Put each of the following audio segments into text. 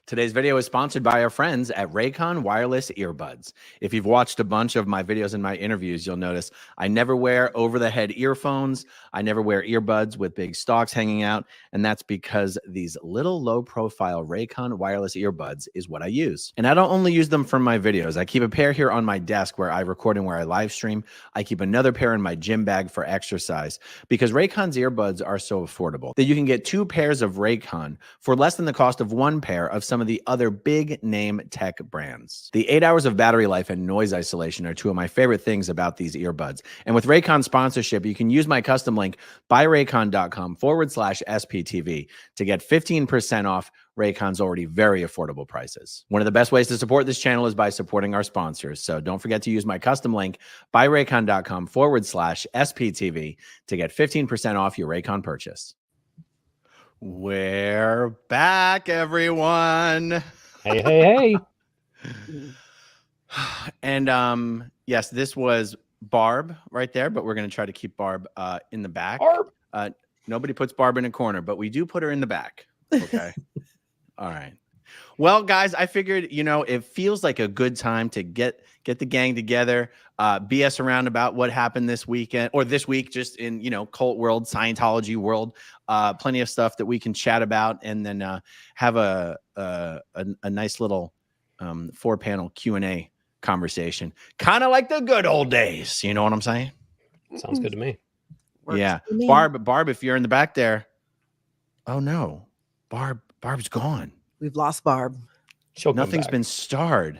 Today's video is sponsored by our friends at Raycon Wireless Earbuds. If you've watched a bunch of my videos and my interviews, you'll notice I never wear over-the-head earphones. I never wear earbuds with big stalks hanging out, and that's because these little low-profile Raycon Wireless Earbuds is what I use. And I don't only use them for my videos. I keep a pair here on my desk where I record and where I live stream. I keep another pair in my gym bag for exercise because Raycon's earbuds are so affordable that you can get 2 pairs of Raycon for less than the cost of 1 pair of some of the other big name tech brands. The 8 hours of battery life and noise isolation are 2 of my favorite things about these earbuds. And with Raycon sponsorship, you can use my custom link buyraycon.com/SPTV to get 15% off Raycon's already very affordable prices. One of the best ways to support this channel is by supporting our sponsors. So don't forget to use my custom link buyraycon.com/SPTV to get 15% off your Raycon purchase. We're back, everyone. Hey. And yes, this was Barb right there, but we're going to try to keep Barb in the back. Barb. Nobody puts Barb in a corner, but we do put her in the back. Okay. All right. Well, guys, I figured, it feels like a good time to get the gang together, BS around about what happened this weekend or this week, just in, cult world, Scientology world, plenty of stuff that we can chat about, and then have a nice little 4-panel Q&A conversation, kind of like the good old days. You know what I'm saying? Sounds good to me. Yeah. Barb, if you're in the back there. Oh no, Barb's gone. We've lost Barb. Nothing's been starred.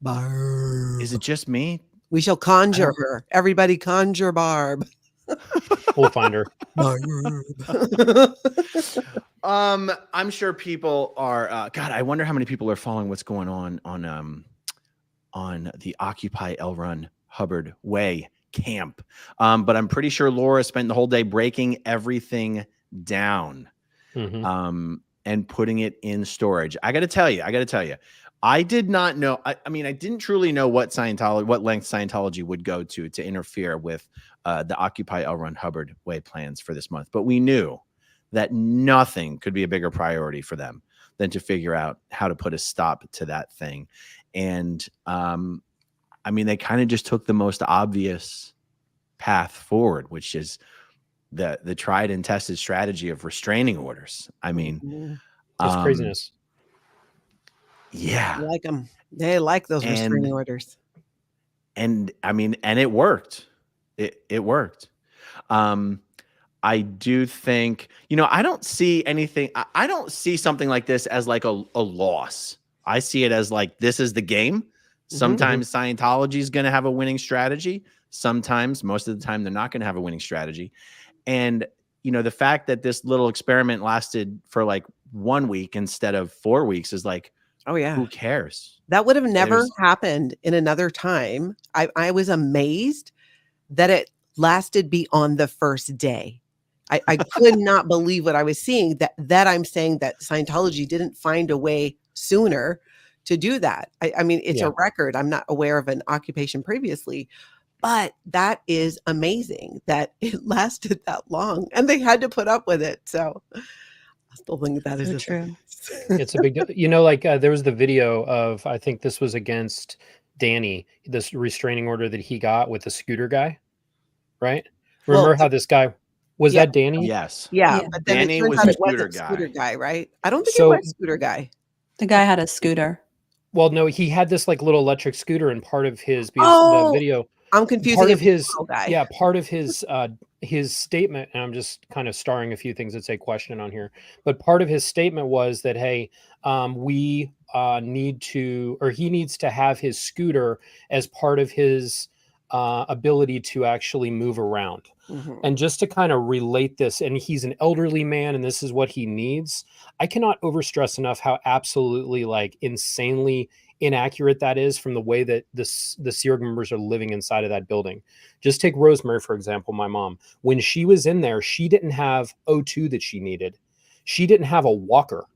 Barb. Is it just me? We shall conjure her. Everybody conjure Barb. We'll find her. Barb. I'm sure people are God, I wonder how many people are following what's going on the Occupy L Run Hubbard Way camp. But I'm pretty sure Laura spent the whole day breaking everything down. Mm-hmm. And putting it in storage. I got to tell you, I did not know. I didn't truly know what length Scientology would go to interfere with the Occupy L Run Hubbard Way plans for this month. But we knew that nothing could be a bigger priority for them than to figure out how to put a stop to that thing. And they kind of just took the most obvious path forward, which is the tried and tested strategy of restraining orders. That's craziness. Yeah. I like them. They like those restraining orders. And it worked. It worked. I do think, I don't see anything. I don't see something like this as like a loss. I see it as like, this is the game. Sometimes Scientology is going to have a winning strategy. Sometimes, most of the time, they're not going to have a winning strategy. And, the fact that this little experiment lasted for like 1 week instead of 4 weeks is like, oh yeah, who cares? That would have never happened in another time. I was amazed that it lasted beyond the first day. I could not believe what I was seeing, that I'm saying that Scientology didn't find a way sooner to do that. It's a record. I'm not aware of an occupation previously. But that is amazing that it lasted that long and they had to put up with it. So I still think that is true. It's a big deal. There was the video of, I think this was against Danny, this restraining order that he got with the scooter guy, right? Remember how this guy, was that Danny? Yes. Yeah. But then Danny it turns was out the it wasn't scooter guy, right? I don't think it was scooter guy. The guy had a scooter. Well, no, he had this like little electric scooter, and part of his the video. I'm confusing part of his guy. Part of his statement, and I'm just kind of starring a few things that say question on here, but part of his statement was that, hey, we need to, or he needs to have his scooter as part of his ability to actually move around. And just to kind of relate this, and he's an elderly man and this is what he needs. I cannot overstress enough how absolutely like insanely inaccurate that is from the way that the Sea Org members are living inside of that building. Just take Rosemary, for example, my mom. When she was in there, she didn't have O2 that she needed. She didn't have a walker.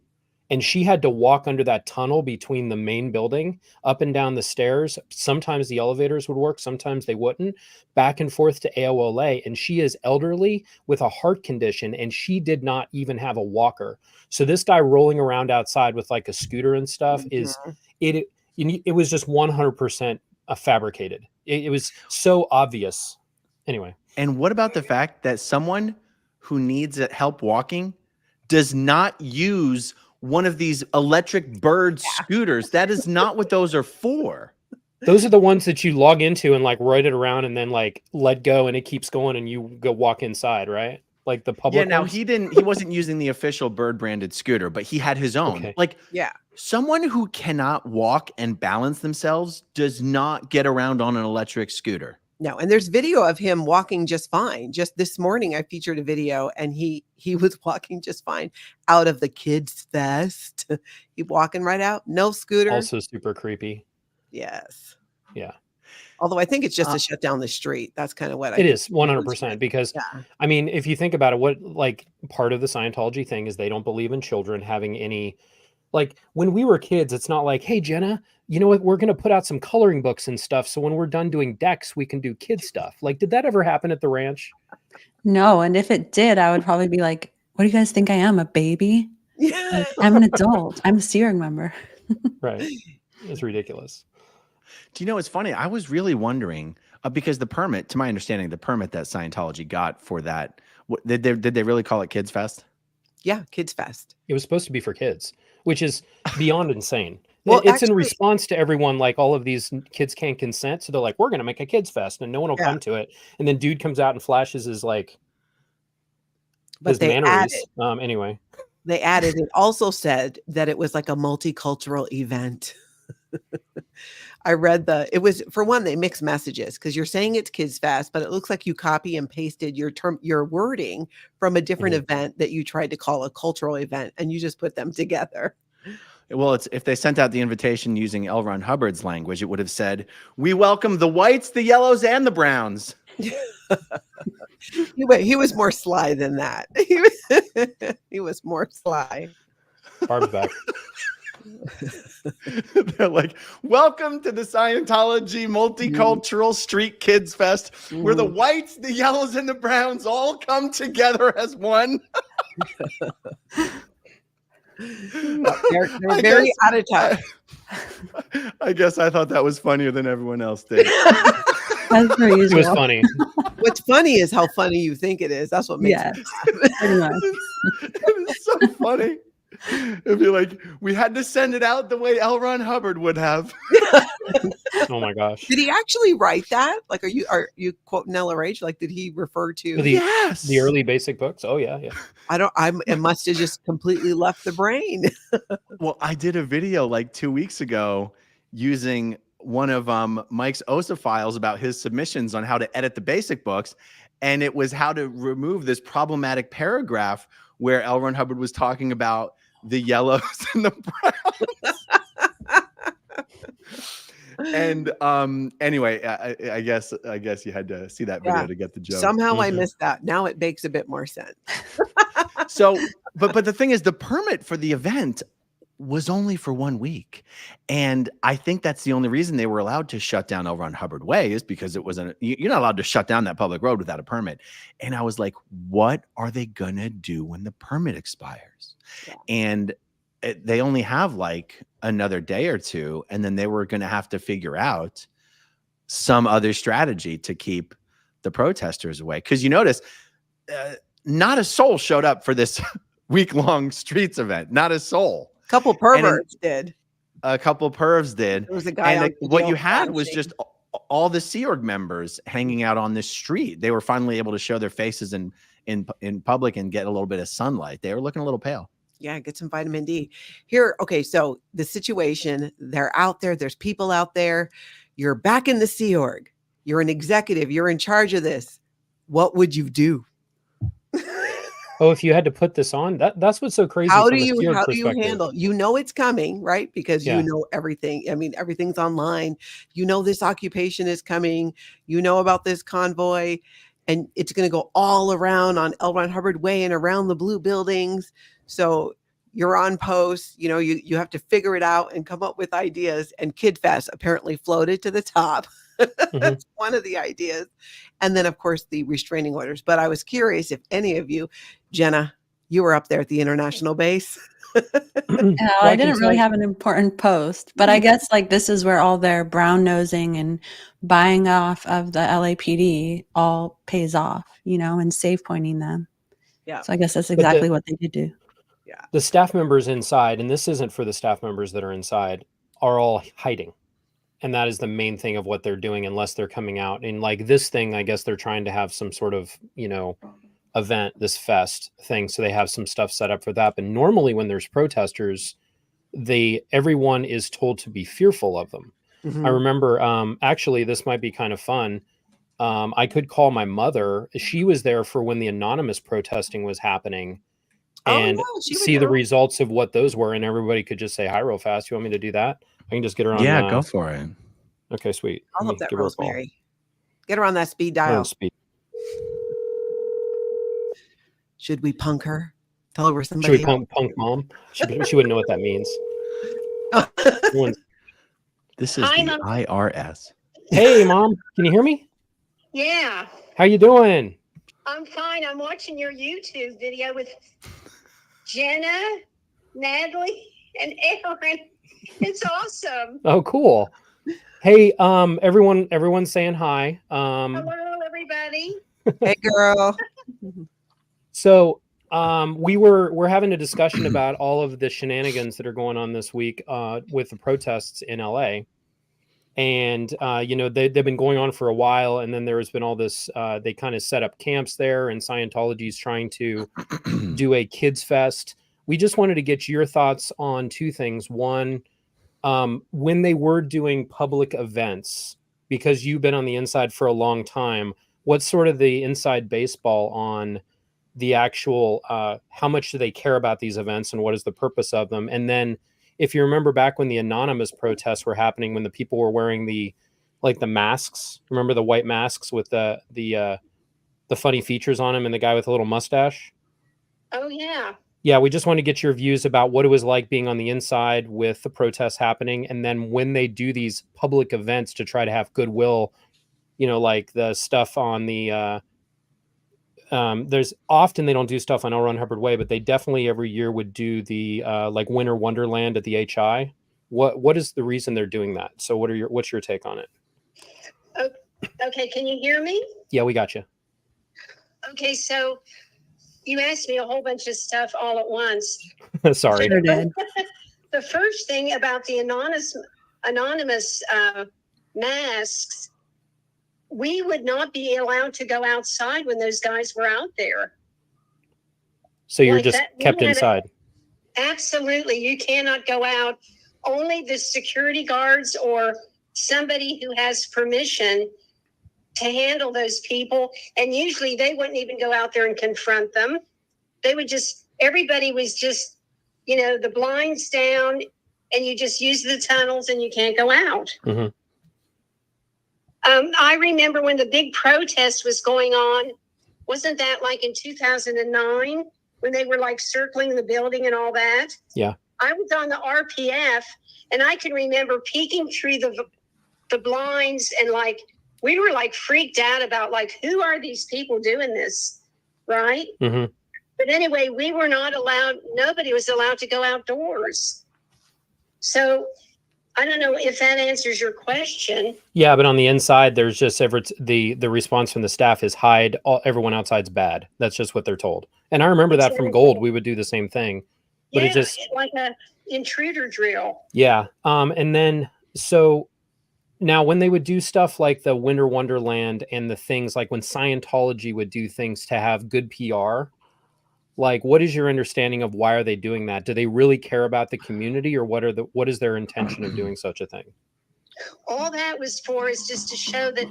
And she had to walk under that tunnel between the main building, up and down the stairs. Sometimes the elevators would work, sometimes they wouldn't, back and forth to AOLA. And she is elderly with a heart condition, and she did not even have a walker. So this guy rolling around outside with like a scooter and stuff it was just 100% fabricated. It was so obvious. Anyway. And what about the fact that someone who needs help walking does not use one of these electric bird scooters? That is not what those are for. Those are the ones that you log into and like ride it around and then like let go and it keeps going and you go walk inside, right? Like the public. Yeah, now ones? he wasn't using the official Bird branded scooter, but he had his own. Okay. Like, Yeah. Someone who cannot walk and balance themselves does not get around on an electric scooter. No, and there's video of him walking just fine. Just this morning, I featured a video, and he was walking just fine out of the kids' fest. He walking right out, no scooter. Also super creepy. Yes. Yeah. Although I think it's just to shut down the street. That's kind of what I it think is 100% because I mean, if you think about it, what like part of the Scientology thing is they don't believe in children having any. Like when we were kids, it's not like, hey, Jenna, you know what? We're going to put out some coloring books and stuff. So when we're done doing decks, we can do kid stuff. Like, did that ever happen at the ranch? No. And if it did, I would probably be like, what do you guys think I am? A baby? Yeah. Like, I'm an adult. I'm a steering member. Right. It's ridiculous. Do you know, it's funny. I was really wondering because the permit, to my understanding, the permit that Scientology got for that, did they really call it Kids Fest? Yeah, Kids Fest. It was supposed to be for kids, which is beyond insane. Well, it's actually, in response to everyone, like all of these kids can't consent. So they're like, we're going to make a kids fest and no one will come to it. And then dude comes out and flashes his like, his manneries. Anyway. They added, it also said that it was like a multicultural event. I read it was, for one, they mix messages because you're saying it's Kids Fest, but it looks like you copy and pasted your wording from a different event that you tried to call a cultural event, and you just put them together. Well, if they sent out the invitation using L. Ron Hubbard's language, it would have said, "We welcome the whites, the yellows, and the browns." He was more sly than that. He was more sly. Barb's back. They're like, welcome to the Scientology Multicultural Street Kids Fest, where the whites, the yellows, and the browns all come together as one. They're very out of touch. I guess I thought that was funnier than everyone else did. That's very usual. It was funny. What's funny is how funny you think it is. That's what makes it pretty much. It is so funny. It'd be like, we had to send it out the way L. Ron Hubbard would have. Oh my gosh. Did he actually write that? Like, are you quoting LRH? Like, did he refer to the early basic books? Oh yeah. It must have just completely left the brain. Well, I did a video like 2 weeks ago using one of Mike's OSA files about his submissions on how to edit the basic books. And it was how to remove this problematic paragraph where L. Ron Hubbard was talking about the yellows and the browns. And anyway, I guess you had to see that video to get the joke. Somehow I missed that. Now it makes a bit more sense. So, but the thing is, the permit for the event was only for 1 week. And I think that's the only reason they were allowed to shut down L. Ron Hubbard Way is because you're not allowed to shut down that public road without a permit. And I was like, what are they going to do when the permit expires? Yeah. And they only have like another day or two. And then they were going to have to figure out some other strategy to keep the protesters away. Because you notice not a soul showed up for this week-long streets event. Not a soul. Couple perverts did. A couple pervs did. There was a guy. And what you had was just all the Sea Org members hanging out on this street. They were finally able to show their faces in public and get a little bit of sunlight. They were looking a little pale. Yeah, get some vitamin D. Here, okay, so the situation, they're out there. There's people out there. You're back in the Sea Org. You're an executive. You're in charge of this. What would you do? Oh, if you had to put this on, that's what's so crazy. How do you handle? You know it's coming, right? Because you know everything. I mean, everything's online. You know this occupation is coming. You know about this convoy, and it's going to go all around on L. Ron Hubbard Way and around the blue buildings. So you're on post, you know, you have to figure it out and come up with ideas. And Kid Fest apparently floated to the top. That's one of the ideas. And then, of course, the restraining orders. But I was curious if any of you, Jenna, you were up there at the international base. I didn't really have an important post, but I guess like this is where all their brown nosing and buying off of the LAPD all pays off, you know, and safe pointing them. Yeah. So I guess that's exactly what they did do. Yeah. The staff members inside, and this isn't for the staff members that are inside, are all hiding. And that is the main thing of what they're doing, unless they're coming out. And like this thing, I guess they're trying to have some sort of, you know, event, this fest thing. So they have some stuff set up for that. But normally when there's protesters, everyone is told to be fearful of them. I remember, actually, this might be kind of fun. I could call my mother. She was there for when the anonymous protesting was happening and see the results of what those were. And everybody could just say hi real fast. You want me to do that? I can just get her on. Yeah, go for it. Okay, sweet. I'll help that Rosemary. Get her on that speed dial. Should we punk her? Tell her we're somebody. Should we punk mom? She wouldn't know what that means. This is the IRS. Hey, Mom. Can you hear me? Yeah. How you doing? I'm fine. I'm watching your YouTube video with Jenna, Natalie, and Aaron. It's awesome. Oh, cool. Hey, everyone's saying hi. Hello, everybody. Hey, girl. So we're having a discussion about all of the shenanigans that are going on this week with the protests in LA. And, you know, they've been going on for a while. And then there's been all this, they kind of set up camps there, and Scientology is trying to do a kids fest. We just wanted to get your thoughts on two things. One, when they were doing public events, because you've been on the inside for a long time, what's sort of the inside baseball on the actual, how much do they care about these events and what is the purpose of them? And then if you remember back when the anonymous protests were happening, when the people were wearing the masks, remember the white masks with the funny features on them and the guy with a little mustache? Oh, yeah. Yeah, we just want to get your views about what it was like being on the inside with the protests happening. And then when they do these public events to try to have goodwill, you know, like the stuff on the, there's often they don't do stuff on Hubbard Way, but they definitely every year would do the like Winter Wonderland at the HI. What is the reason they're doing that? So what's your take on it? Okay, can you hear me? Yeah, we got you. Okay, so you asked me a whole bunch of stuff all at once. Sorry. Sure did. The first thing about the anonymous masks, we would not be allowed to go outside when those guys were out there. So you're just kept inside. Absolutely. You cannot go out. Only the security guards or somebody who has permission to handle those people. And usually they wouldn't even go out there and confront them. They would everybody was just, you know, the blinds down, and you just use the tunnels and you can't go out. Mm-hmm. I remember when the big protest was going on, wasn't that like in 2009 when they were like circling the building and all that? Yeah. I was on the RPF, and I can remember peeking through the blinds, and like, we were like freaked out about like, who are these people doing this? Right. Mm-hmm. But anyway, we were not allowed, nobody was allowed to go outdoors. So I don't know if that answers your question. Yeah, but on the inside, there's just the response from the staff is hide. Everyone outside's bad. That's just what they're told. And I remember that from Gold. We would do the same thing. But yeah, it just like a intruder drill. Yeah. And then so now when they would do stuff like the Winter Wonderland and the things like when Scientology would do things to have good PR, like, what is your understanding of why are they doing that? Do they really care about the community, or what is their intention of doing such a thing? All that was for is just to show that,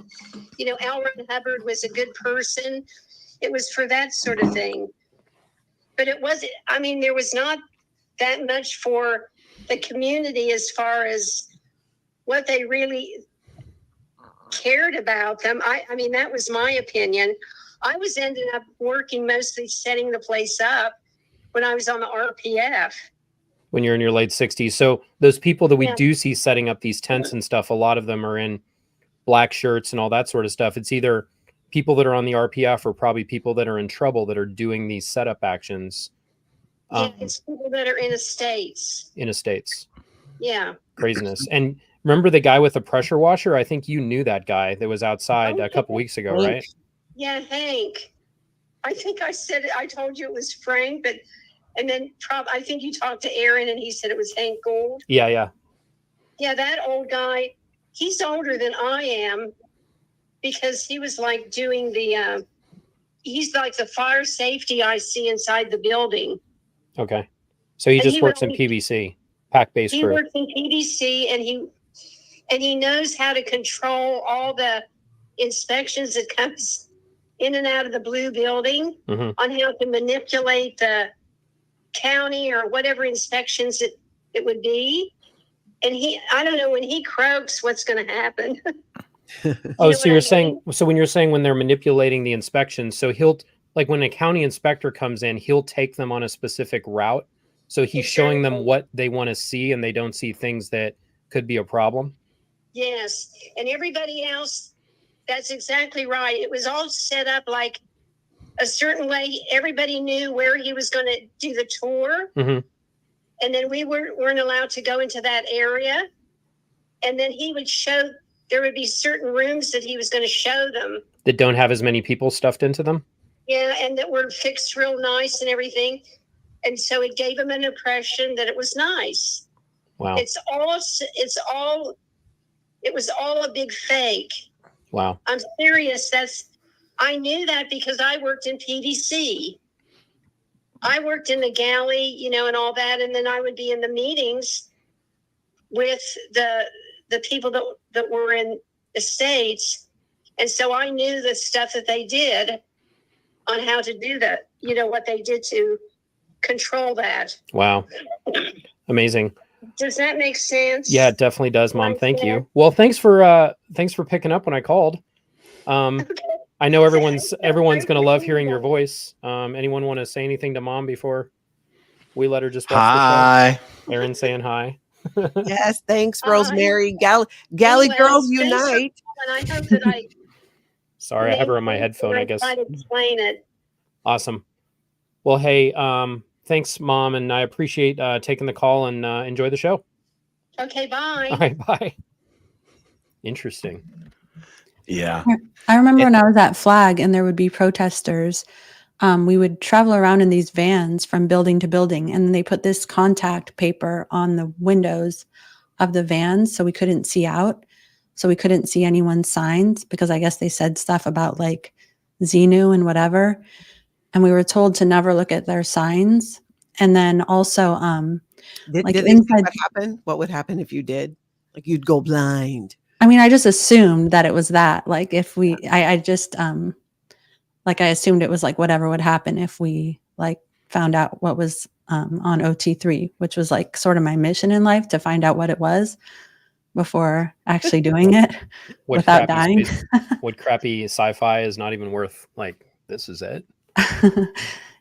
you know, L. Ron Hubbard was a good person. It was for that sort of thing. But it wasn't, I mean, there was not that much for the community as far as what they really cared about them. I mean, that was my opinion. I was ended up working mostly setting the place up, when I was on the RPF. When you're in your late 60s. So those people that we Yeah. do see setting up these tents and stuff, a lot of them are in black shirts and all that sort of stuff. It's either people that are on the RPF or probably people that are in trouble that are doing these setup actions. Yeah, it's people that are in estates. In estates. Yeah. Craziness. And remember the guy with the pressure washer? I think you knew that guy that was outside Oh, a couple weeks ago, Hank. right? Yeah, Hank. I think I said it. I told you it was Frank, but and then I think you talked to Aaron and he said it was Hank Gould. Yeah, yeah. Yeah, that old guy. He's older than I am because he was like doing the. He's like the fire safety I see inside the building. Okay. So he And just he works would in PVC, pack-based He crew. works in PDC and he knows how to control all the inspections that comes in and out of the blue building Mhm. on how to manipulate the county or whatever inspections it would be. And I don't know, when he croaks, what's going to happen. Oh, know so what you're I saying, so when you're saying when they're manipulating the inspections, so he'll, like when a county inspector comes in, he'll take them on a specific route. So he's showing them Exactly. what they want to see and they don't see things that could be a problem. Yes. And everybody else, that's exactly right. It was all set up like a certain way. Everybody knew where he was going to do the tour. Mm-hmm. And then we weren't allowed to go into that area. And then he would there would be certain rooms that he was going to show them. That don't have as many people stuffed into them. Yeah, and that were fixed real nice and everything. And so it gave him an impression that it was nice. Wow. It was all a big fake. Wow. I'm serious. I knew that because I worked in PDC. I worked in the galley, and all that. And then I would be in the meetings with the people that were in estates. And so I knew the stuff that they did on how to do that, what they did to control that. Wow. Amazing. Does that make sense? Yeah, it definitely does, Mom. Right Thank there. you. Well, thanks for picking up when I called. I know everyone's going to love hearing your voice. Anyone want to say anything to Mom before we let her just watch Hi. the show? Aaron saying hi. Yes, thanks, Hi. Rosemary. Galley Anyways, girls thanks for unite. calling. I hope that I Sorry, I have her on my headphone, I guess. try to explain it. Awesome. Well, hey, thanks, Mom, and I appreciate taking the call and enjoy the show. Okay, bye. All right, bye. Interesting. Yeah. I remember when I was at Flag and there would be protesters. We would travel around in these vans from building to building, and then they put this contact paper on the windows of the vans so we couldn't see out. So we couldn't see anyone's signs because I guess they said stuff about like Xenu and whatever. And we were told to never look at their signs. And then also, Did like they say inside, what happened? What would happen if you did? Like you'd go blind. I mean, I just assumed that it was that. Like if I just, like I assumed it was like whatever would happen if we like found out what was on OT3, which was like sort of my mission in life, to find out what it was before actually doing it without dying. What crappy sci-fi is not even worth like, this is it.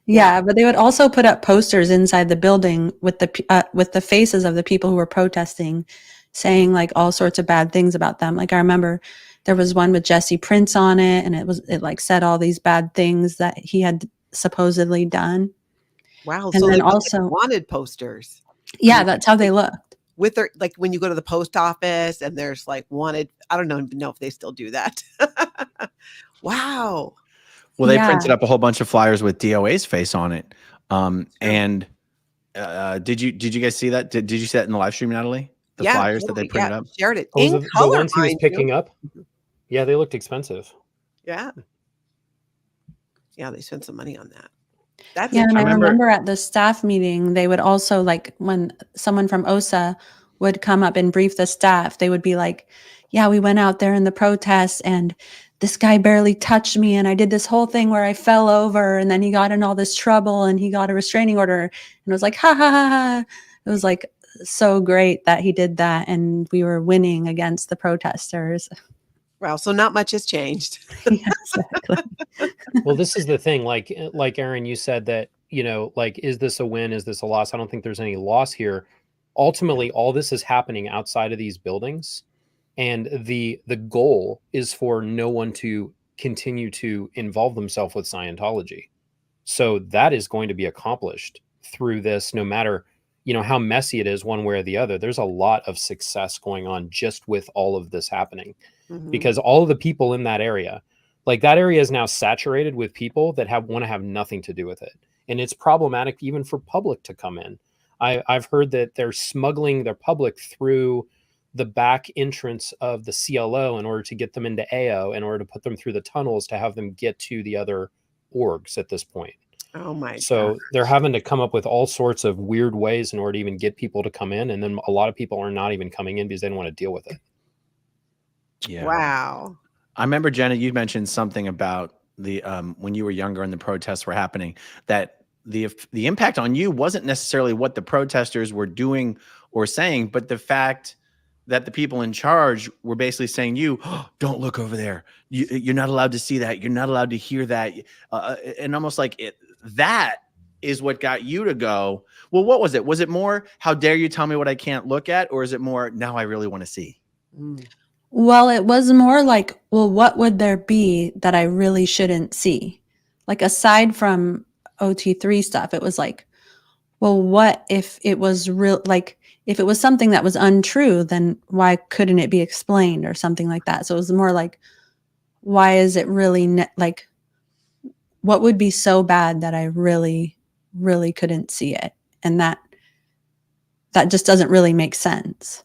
Yeah, but they would also put up posters inside the building with the faces of the people who were protesting, saying like all sorts of bad things about them. Like I remember there was one with Jesse Prince on it, and it like said all these bad things that he had supposedly done. Wow. And so then they put, also like, wanted posters. Yeah, that's how they looked. With their, like when you go to the post office and there's like wanted, I don't even know if they still do that. Wow. Well, they Yeah. printed up a whole bunch of flyers with DOA's face on it. And did you guys see that? Did you see that in the live stream, Natalie? The flyers that they printed up? Shared it. Oh, In the color, ones he was mind you. picking up? Yeah, they looked expensive. Yeah. Yeah, they spent some money on that. That's Yeah, and I remember- remember at the staff meeting, they would also like when someone from OSA would come up and brief the staff, they would be like, yeah, we went out there in the protests and this guy barely touched me and I did this whole thing where I fell over and then he got in all this trouble and he got a restraining order. And it was like, ha ha ha ha. It was like so great that he did that and we were winning against the protesters. wow. So not much has changed. Yeah, exactly. Well, this is the thing. Like Aaron, you said that you know, like, is this a win? Is this a loss? I don't think there's any loss here. Ultimately, all this is happening outside of these buildings. And the goal is for no one to continue to involve themselves with Scientology. So that is going to be accomplished through this, no matter, you know, how messy it is one way or the other. There's a lot of success going on just with all of this happening, because all of the people in that area, like, that area is now saturated with people that want to have nothing to do with it. And it's problematic even for public to come in. I've heard that they're smuggling their public through the back entrance of the CLO in order to get them into AO, in order to put them through the tunnels to have them get to the other orgs at this point. Oh my So God. they're having to come up with all sorts of weird ways in order to even get people to come in. And then a lot of people are not even coming in because they don't want to deal with it. Yeah. Wow. I remember, Jenna, you mentioned something about the when you were younger and the protests were happening, that the impact on you wasn't necessarily what the protesters were doing or saying, but the fact that the people in charge were basically saying, oh, don't look over there. You're not allowed to see that. You're not allowed to hear that. And almost like that is what got you to go, well, what was it? Was it more, how dare you tell me what I can't look at? Or is it more, now I really want to see? Well, it was more like, well, what would there be that I really shouldn't see? Like, aside from OT3 stuff, it was like, well, what if it was real? Like, if it was something that was untrue, then why couldn't it be explained or something like that? So it was more like, why is it really like, what would be so bad that I really, really couldn't see it? And that just doesn't really make sense.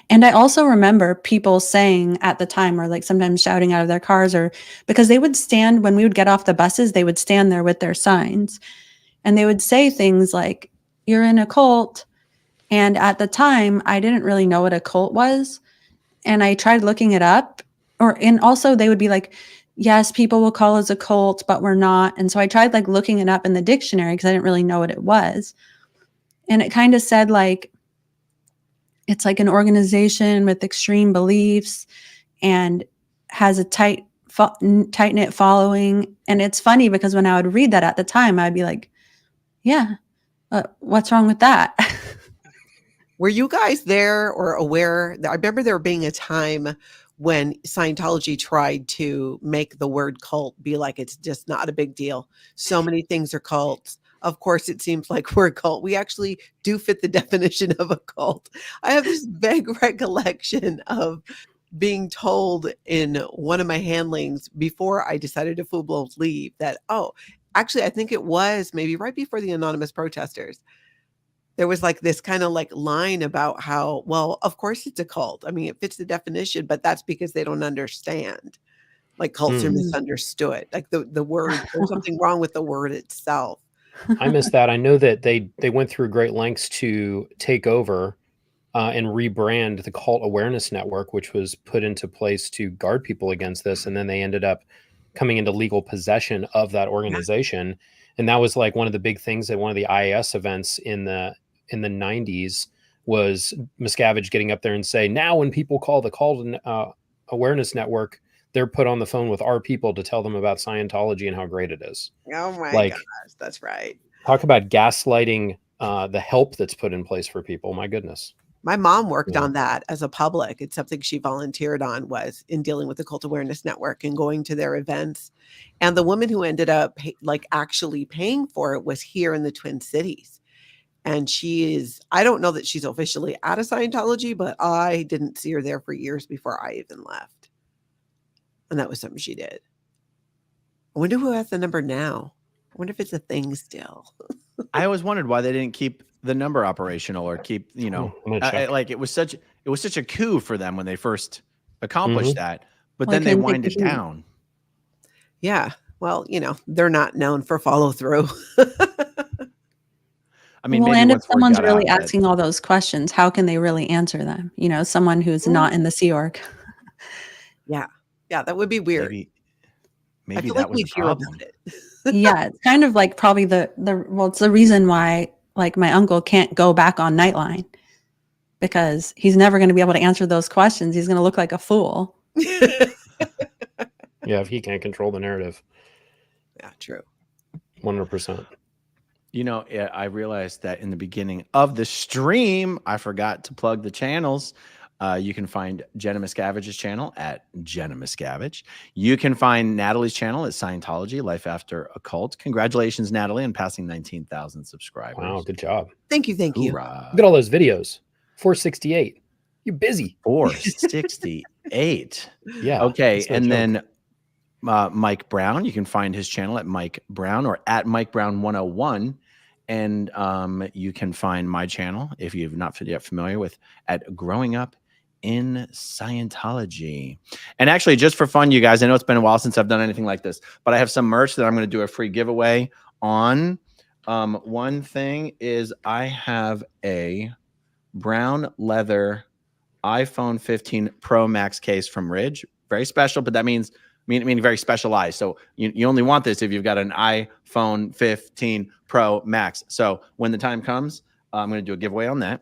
And I also remember people saying at the time, or like sometimes shouting out of their cars, or because they would stand, when we would get off the buses, they would stand there with their signs and they would say things like, you're in a cult. And at the time, I didn't really know what a cult was. And I tried looking it up, and also they would be like, yes, people will call us a cult, but we're not. And so I tried like looking it up in the dictionary because I didn't really know what it was. And it kind of said like, it's like an organization with extreme beliefs and has a tight-knit following. And it's funny because when I would read that at the time, I'd be like, yeah, what's wrong with that? Were you guys there or aware? I remember there being a time when Scientology tried to make the word cult be like, it's just not a big deal. So many things are cults. Of course, it seems like we're a cult. We actually do fit the definition of a cult. I have this vague recollection of being told in one of my handlings before I decided to full-blown leave that, oh, actually, I think it was maybe right before the anonymous protesters. There was like this kind of like line about how, well, of course it's a cult. I mean, it fits the definition, but that's because they don't understand. Like cults are misunderstood. Like the word, there's something wrong with the word itself. I missed that. I know that they went through great lengths to take over and rebrand the Cult Awareness Network, which was put into place to guard people against this. And then they ended up coming into legal possession of that organization. Yeah. And that was like one of the big things at one of the IAS events in the 90s was Miscavige getting up there and say, now when people call the Cult Awareness Network, they're put on the phone with our people to tell them about Scientology and how great it is. Oh my gosh, that's right. Talk about gaslighting the help that's put in place for people. My goodness. My mom worked on that as a public. It's something she volunteered on, was in dealing with the Cult Awareness Network and going to their events. And the woman who ended up like actually paying for it was here in the Twin Cities. And she is, I don't know that she's officially out of Scientology, but I didn't see her there for years before I even left. And that was something she did. I wonder who has the number now. I wonder if it's a thing still. I always wondered why they didn't keep the number operational or keep, you know, like it was such a coup for them when they first accomplished that, but then they wind it down. Yeah. Well, you know, they're not known for follow through. I mean, well, and if someone's really asking all those questions, how can they really answer them? You know, someone who's not in the Sea Org. Yeah. Yeah. That would be weird. Maybe that was the problem. Yeah. It's kind of like probably it's the reason why like my uncle can't go back on Nightline, because he's never going to be able to answer those questions. He's going to look like a fool. Yeah. If he can't control the narrative. Yeah, true. 100%. You know, I realized that in the beginning of the stream, I forgot to plug the channels. You can find Jenna Miscavige's channel at Jenna Miscavige. You can find Natalie's channel at Scientology, Life After Occult. Congratulations, Natalie, on passing 19,000 subscribers. Wow, good job. Thank you. Thank you. Hoorah. Look at all those videos. 468. You're busy. 468. Yeah. Okay, that's no and joke. then Mike Brown, you can find his channel at Mike Brown or at Mike Brown 101. And you can find my channel, if you're not yet familiar with, at Growing Up in Scientology. And actually, just for fun, you guys, I know it's been a while since I've done anything like this, but I have some merch that I'm going to do a free giveaway on. One thing is I have a brown leather iPhone 15 Pro Max case from Ridge. Very special, but that means meaning very specialized. So you only want this if you've got an iPhone 15 Pro Max. So when the time comes, I'm going to do a giveaway on that.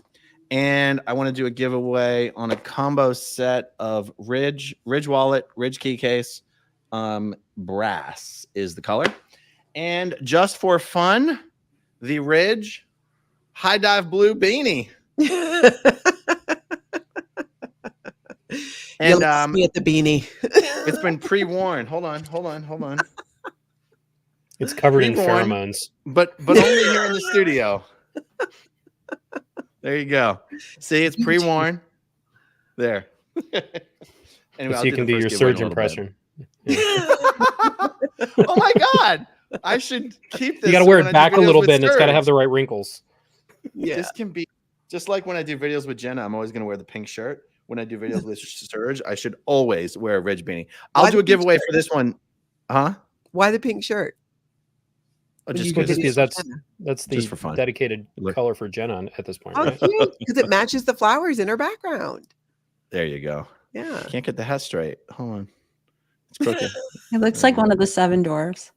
And I want to do a giveaway on a combo set of Ridge wallet, Ridge key case. Brass is the color. And just for fun, the Ridge high dive blue beanie. And me at the beanie. It's been pre-worn. Hold on. It's covered in Pre-worn, pheromones. but only here in the studio. There you go. See, it's pre-worn. There. Anyway, So you can do your surge impression. Yeah. Oh my God. I should keep this. You got to wear it back a little bit, and it's got to have the right wrinkles. Yeah. This can be just like when I do videos with Jenna, I'm always going to wear the pink shirt. When I do videos with Serge, I should always wear a Ridge beanie. I'll do a giveaway for this one. Huh? Why the pink shirt? Oh, just because that's the just for fun. dedicated color for Jenna at this point, Oh, right? cute. Because it matches the flowers in her background. There you go. Yeah. Can't get the hat straight. Hold on. It's crooked. It looks like one of the 7 dwarfs.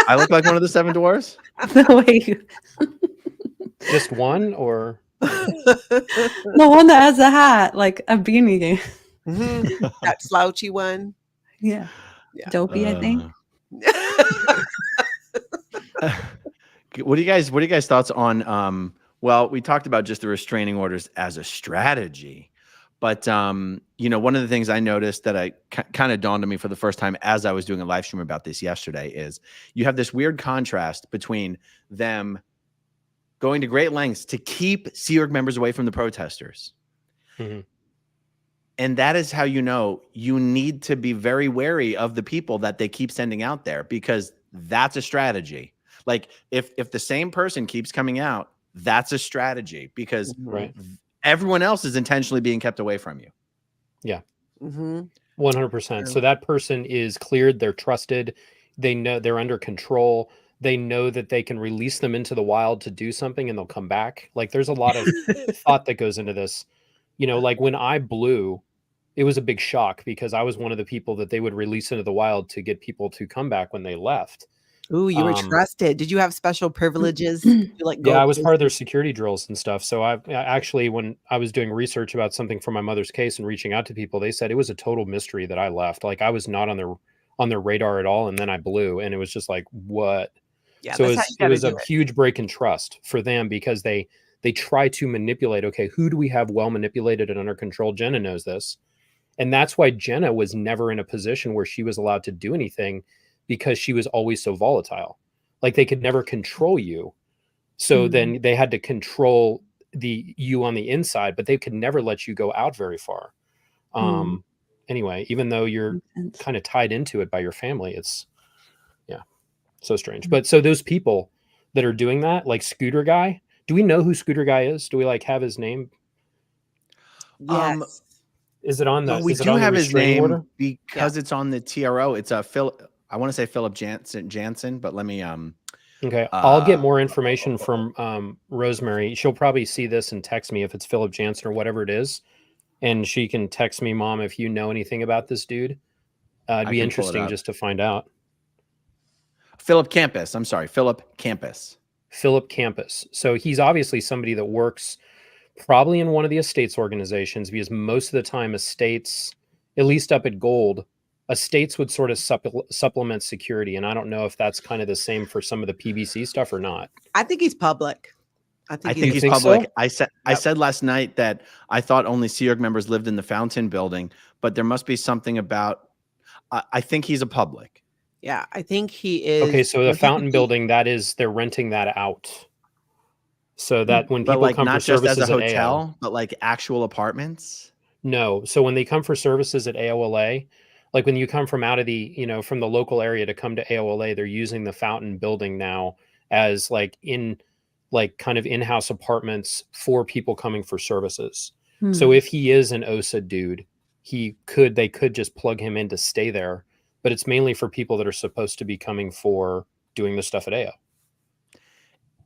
I look like one of the 7 dwarfs. The way you, Just one, or the one that has the hat, like a beanie. Mhm. That slouchy one. Yeah. Yeah. Dopey, I think. What do you guys thoughts on well, we talked about just the restraining orders as a strategy, but you know, one of the things I noticed that I kind of dawned on me for the first time as I was doing a live stream about this yesterday is you have this weird contrast between them going to great lengths to keep Sea Org members away from the protesters. Mhm. And that is how you know you need to be very wary of the people that they keep sending out there, because that's a strategy. Like if the same person keeps coming out, that's a strategy, because right? everyone else is intentionally being kept away from you. Yeah, Mm-hmm. 100%. So that person is cleared. They're trusted. They know they're under control. They know that they can release them into the wild to do something and they'll come back. Like there's a lot of thought that goes into this. You know, like when I blew, it was a big shock because I was one of the people that they would release into the wild to get people to come back when they left. Ooh, you were trusted. Did you have special privileges? Yeah, I was part of their security drills and stuff. So I actually, when I was doing research about something for my mother's case and reaching out to people, they said it was a total mystery that I left. Like I was not on their radar at all. And then I blew, and it was just like, what? Yeah, so it was a huge break in trust for them because they try to manipulate. Okay, who do we have well manipulated and under control? Jenna knows this. And that's why Jenna was never in a position where she was allowed to do anything, because she was always so volatile. Like they could never control you. So then they had to control you on the inside, but they could never let you go out very far. Anyway, even though you're kind of tied into it by your family, it's so strange. But so those people that are doing that, like Scooter Guy, do we know who Scooter Guy is? Do we like have his name? Yes. Is it on the? We do have his name order? Because it's on the TRO. It's a I want to say Phillip Jansen, but let me okay, I'll get more information from Rosemary. She'll probably see this and text me if it's Phillip Jansen or whatever it is, and she can text me, Mom, if you know anything about this dude. It'd be interesting just to find out. Phillip Campus. I'm sorry, Phillip Campus. Phillip Campus. So he's obviously somebody that works probably in one of the estates organizations, because most of the time estates, at least up at Gold, estates would sort of supplement security, and I don't know if that's kind of the same for some of the PBC stuff or not. I think he's public. I think he's think public. so? I said last night that I thought only Sea Org members lived in the Fountain building, but there must be something about. I think he's a public. Yeah, I think he is. Okay, so the Fountain building, they're renting that out, so that when But people like come not for just services as a at AO, hotel, but like actual apartments. no. So when they come for services at AOLA, like when you come from out of the, from the local area to come to AOLA, they're using the Fountain building now as kind of in-house apartments for people coming for services. So if he is an OSA dude, they could just plug him in to stay there, but it's mainly for people that are supposed to be coming for doing the stuff at AO.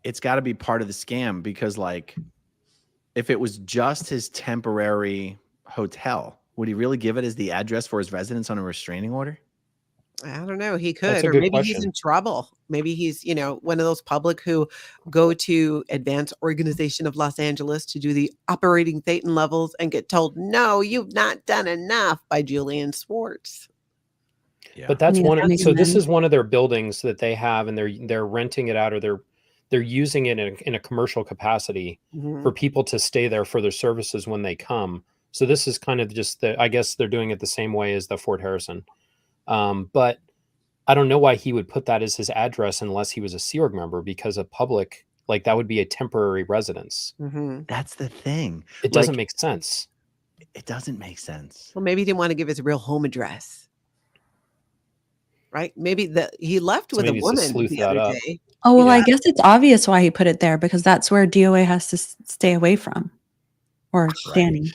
It's got to be part of the scam, because like if it was just his temporary hotel, would he really give it as the address for his residence on a restraining order? I don't know. He That's could, a or good maybe he's question. in trouble. Maybe he's, one of those public who go to Advanced Organization of Los Angeles to do the operating Thetan levels and get told, no, you've not done enough by Julian Swartz. Yeah. But that's Yeah, one. that makes So this sense. is one of their buildings that they have, and they're renting it out, or they're using it in a commercial capacity Mhm. for people to stay there for their services when they come. So this is kind of just I guess they're doing it the same way as the Fort Harrison. But I don't know why he would put that as his address unless he was a Sea Org member, because a public, like, that would be a temporary residence. Mhm. That's the thing. It doesn't make sense. It doesn't make sense. Well, maybe he didn't want to give his real home address. Right? Maybe he left with a Somebody needs to woman sleuth the that other up. day. Oh, well, I Yeah. guess it's obvious why he put it there, because that's where DOA has to stay away from, or Danny.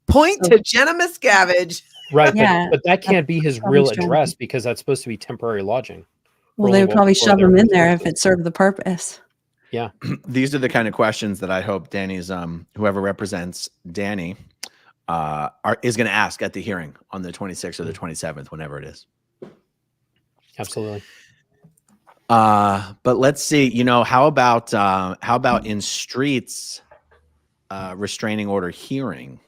Point So- to Jenna Miscavige. Right. Yeah, but that can't be his probably real strategy. address, because that's supposed to be temporary lodging. Well, only they would probably for shove their him in there if services. it served the purpose. Yeah. These are the kind of questions that I hope Danny's whoever represents Danny is going to ask at the hearing on the 26th or the 27th, whenever it is. Absolutely. But let's see, how about in Street's restraining order hearing,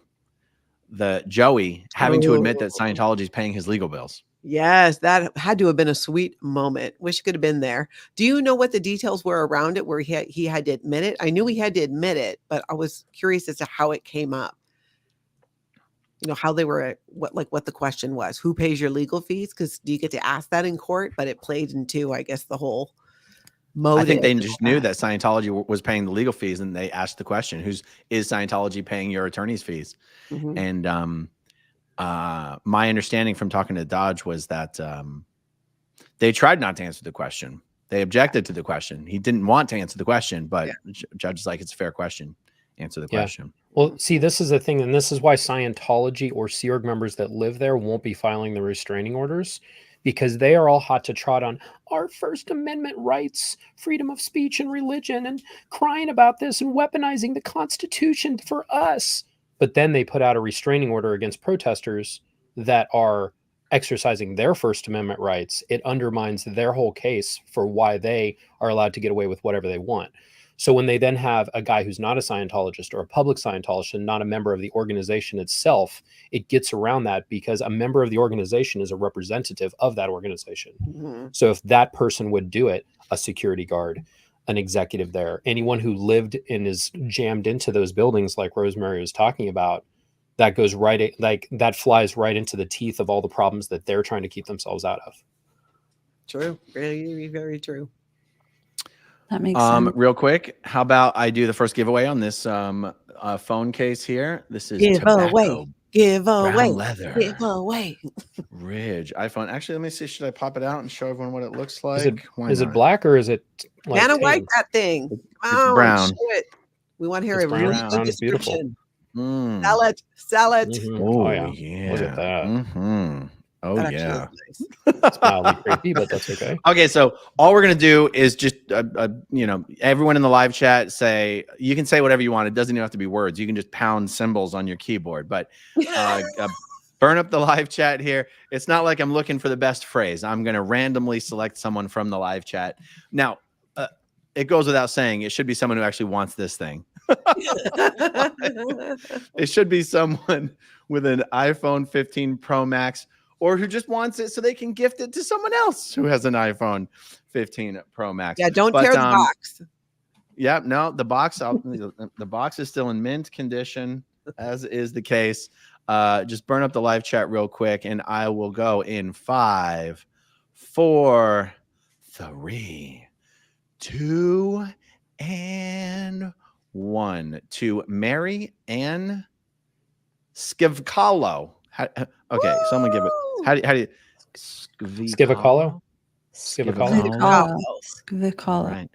the Joey having to admit that Scientology is paying his legal bills. Yes, that had to have been a sweet moment. Wish he could have been there. Do you know what the details were around it, where he had to admit it? I knew he had to admit it, but I was curious as to how it came up. How they were, what the question was. Who pays your legal fees? Because do you get to ask that in court? But it played into, I guess, the whole motive. I think they just knew that Scientology was paying the legal fees, and they asked the question, is Scientology paying your attorney's fees? Mhm. And my understanding from talking to Dodge was that they tried not to answer the question. They objected to the question. He didn't want to answer the question, but judge is like, it's a fair question. Answer the question. Well, see, this is the thing, and this is why Scientology or Sea Org members that live there won't be filing the restraining orders, because they are all hot to trot on our First Amendment rights, freedom of speech and religion, and crying about this and weaponizing the Constitution for us. But then they put out a restraining order against protesters that are exercising their First Amendment rights. It undermines their whole case for why they are allowed to get away with whatever they want. So when they then have a guy who's not a Scientologist or a public Scientologist and not a member of the organization itself, it gets around that, because a member of the organization is a representative of that organization. Mhm. So if that person would do it, a security guard, an executive there, anyone who lived and is jammed into those buildings like Rosemary was talking about, that goes that flies right into the teeth of all the problems that they're trying to keep themselves out of. True. Very, very true. That makes sense. Real quick, how about I do the first giveaway on this phone case here? This is tobacco, brown leather, giveaway. Ridge iPhone. Actually, let me see. Should I pop it out and show everyone what it looks like? Is it black or is it like Hannah tan? White, that thing. Come on, brown. show it. We want to hear It's a brown. really good Brown is beautiful. description. Mm. Sell it. Mhm. Oh, yeah. Look at that. Mhm. Oh That actually yeah. looks nice. It's mildly creepy, but that's okay. Okay, so all we're gonna do is just, everyone in the live chat you can say whatever you want. It doesn't even have to be words. You can just pound symbols on your keyboard. But burn up the live chat here. It's not like I'm looking for the best phrase. I'm gonna randomly select someone from the live chat. Now, it goes without saying, it should be someone who actually wants this thing. It should be someone with an iPhone 15 Pro Max or who just wants it so they can gift it to someone else who has an iPhone 15 Pro Max. Yeah, don't tear the box. Yeah, no, the box is still in mint condition, as is the case. Just burn up the live chat real quick, and I will go in 5, 4, 3, 2, and 1 to Mary Ann Skivkalo. Okay, someone give it. How do you Skivakalo? Skivakalo. Right.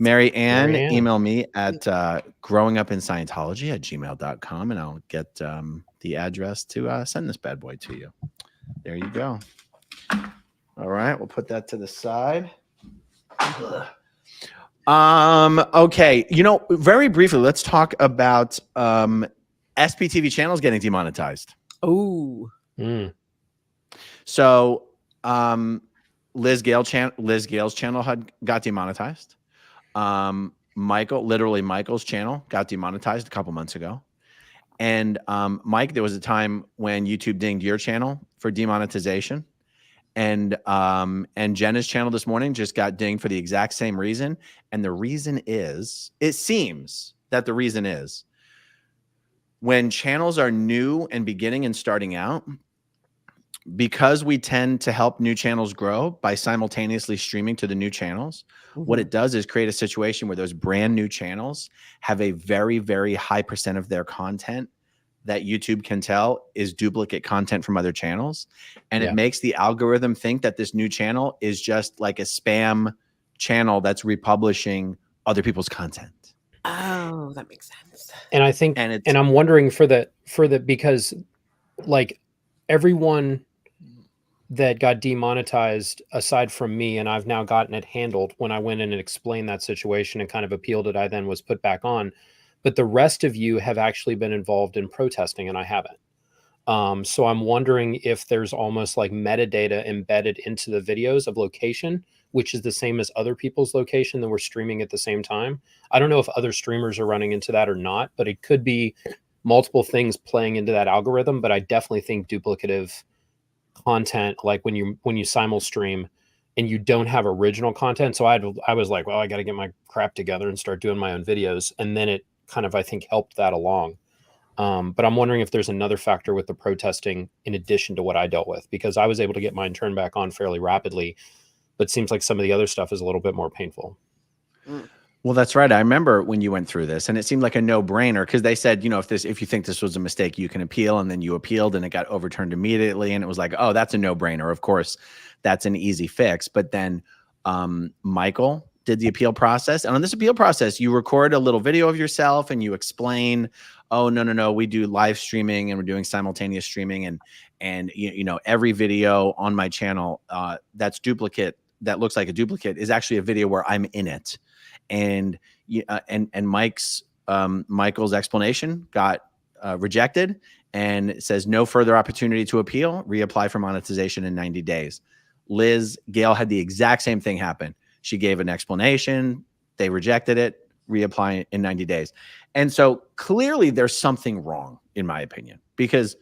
Mary Ann, email me at growingupin Scientology@gmail.com, and I'll get the address to send this bad boy to you. There you go. All right, we'll put that to the side. Okay, very briefly, let's talk about SPTV Channels getting demonetized. Oh. So Liz Gale's channel got demonetized. Michael's channel got demonetized a couple months ago. And Mike, there was a time when YouTube dinged your channel for demonetization. And Jenna's channel this morning just got dinged for the exact same reason. And the reason is, it seems that the reason is, when channels are new and beginning and starting out, because we tend to help new channels grow by simultaneously streaming to the new channels, what it does is create a situation where those brand new channels have a very, very high % of their content that YouTube can tell is duplicate content from other channels. And it makes the algorithm think that this new channel is just like a spam channel that's republishing other people's content. Oh, that makes sense. And I think, and I'm wondering for the because like everyone that got demonetized aside from me, and I've now gotten it handled when I went in and explained that situation and kind of appealed it, I then was put back on. But the rest of you have actually been involved in protesting and I haven't. So I'm wondering if there's almost like metadata embedded into the videos of location, which is the same as other people's location that we're streaming at the same time. I don't know if other streamers are running into that or not, but it could be multiple things playing into that algorithm. But I definitely think duplicative content, like when you simul stream and you don't have original content. So I was like, well, I got to get my crap together and start doing my own videos. And then it kind of, I think, helped that along. But I'm wondering if there's another factor with the protesting in addition to what I dealt with, because I was able to get mine turned back on fairly rapidly, but seems like some of the other stuff is a little bit more painful. Well, that's right. I remember when you went through this and it seemed like a no-brainer, because they said, if you think this was a mistake, you can appeal, and then you appealed and it got overturned immediately. And it was like, oh, that's a no-brainer. Of course, that's an easy fix. But then Michael did the appeal process. And on this appeal process, you record a little video of yourself and you explain, oh, no, we do live streaming and we're doing simultaneous streaming. And every video on my channel that's duplicate, that looks like a duplicate, is actually a video where I'm in it. And Michael's explanation got rejected, and it says no further opportunity to appeal, reapply for monetization in 90 days. Liz Gale had the exact same thing happen. She gave an explanation, they rejected it, reapply in 90 days. And so clearly there's something wrong, in my opinion, because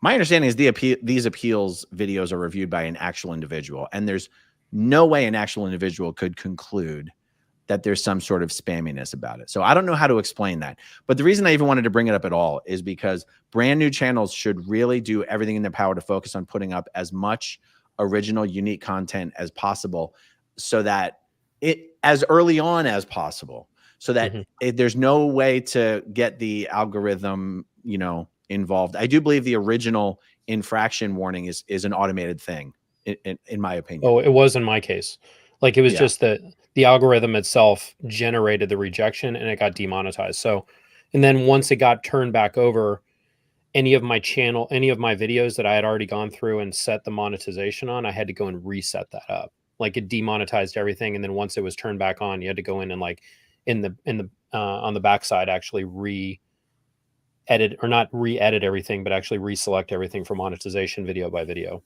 my understanding is these appeals videos are reviewed by an actual individual, and there's no way an actual individual could conclude that there's some sort of spamminess about it. So I don't know how to explain that. But the reason I even wanted to bring it up at all is because brand new channels should really do everything in their power to focus on putting up as much original, unique content as possible, so that it as early on as possible, so that there's no way to get the algorithm, involved. I do believe the original infraction warning is an automated thing, in my opinion. Oh, it was in my case. Like it was just that the algorithm itself generated the rejection and it got demonetized. So, and then once it got turned back over, any of my videos that I had already gone through and set the monetization on, I had to go and reset that up. Like it demonetized everything. And then once it was turned back on, you had to go in and like on the backside, actually re-edit, or not re-edit everything, but actually reselect everything for monetization video by video.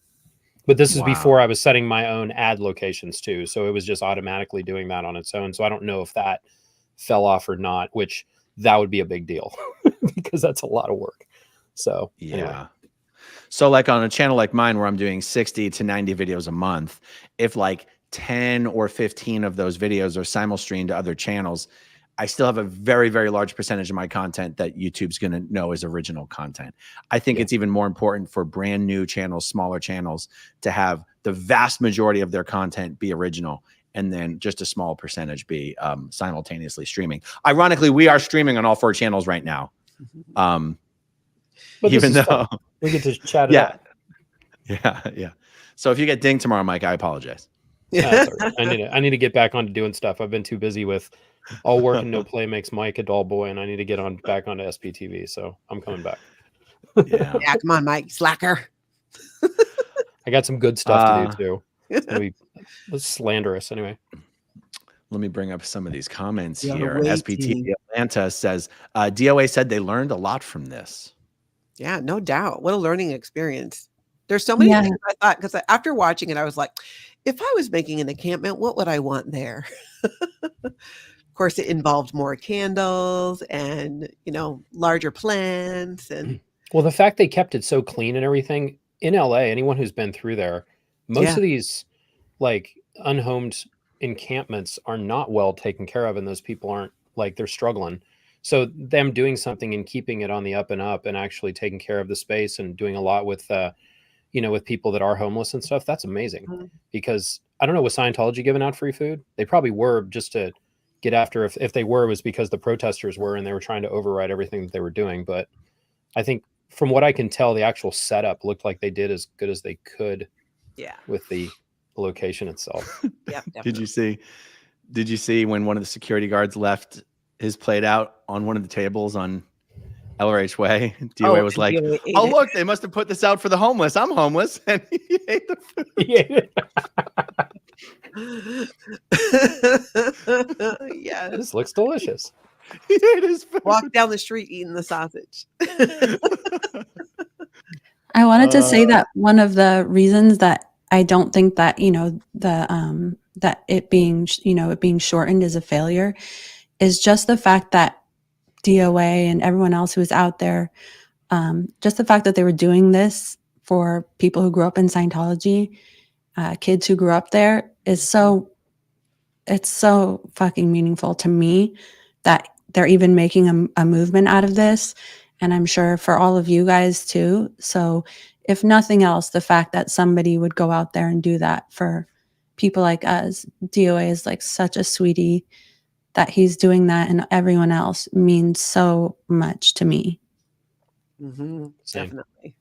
But this is before I was setting my own ad locations too. So it was just automatically doing that on its own. So I don't know if that fell off or not, which that would be a big deal because that's a lot of work. So yeah. Anyway. So like on a channel like mine where I'm doing 60 to 90 videos a month, if like 10 or 15 of those videos are simul-streamed to other channels, I still have a very, very large percentage of my content that YouTube's going to know is original content. I think it's even more important for brand new channels, smaller channels, to have the vast majority of their content be original and then just a small percentage be simultaneously streaming. Ironically, we are streaming on all 4 channels right now. But even though we get to chat it up. Yeah. So if you get dinged tomorrow, Mike, I apologize. That's all right. I need to get back on to doing stuff. I've been too busy with all work and no play makes Mike a dull boy, and I need to get back onto SPTV. So I'm coming back. Yeah, come on, Mike, slacker. I got some good stuff to do too. It's gonna be slanderous anyway. Let me bring up some of these comments Yeah, here. wait, SPTV Atlanta says DOA said they learned a lot from this. Yeah, no doubt. What a learning experience. There's so many things I thought, because after watching it, I was like, if I was making an encampment, what would I want there? Of course, it involved more candles and, larger plants. And well, the fact they kept it so clean and everything in LA, anyone who's been through there, most of these like unhomed encampments are not well taken care of, and those people aren't, like, they're struggling. So them doing something and keeping it on the up and up and actually taking care of the space and doing a lot with with people that are homeless and stuff, that's amazing. Because I don't know, was Scientology giving out free food? They probably were, just to get after, if they were, it was because the protesters were and they were trying to override everything that they were doing. But I think from what I can tell, the actual setup looked like they did as good as they could with the location itself. Yeah. Did you see when one of the security guards left his plate out on one of the tables on LRH Way? DOA was like, "Oh, look, they must have put this out for the homeless. I'm homeless." And he ate the food. Yeah. This looks delicious. He ate his food. Walk down the street eating the sausage. I wanted to say that one of the reasons that I don't think that, that it being shortened is a failure is just the fact that DOA and everyone else who was out there, just the fact that they were doing this for people who grew up in Scientology, kids who grew up there, it's so fucking meaningful to me that they're even making a movement out of this. And I'm sure for all of you guys too. So if nothing else, the fact that somebody would go out there and do that for people like us, DOA is like such a sweetie. That he's doing that and everyone else means so much to me. Definitely.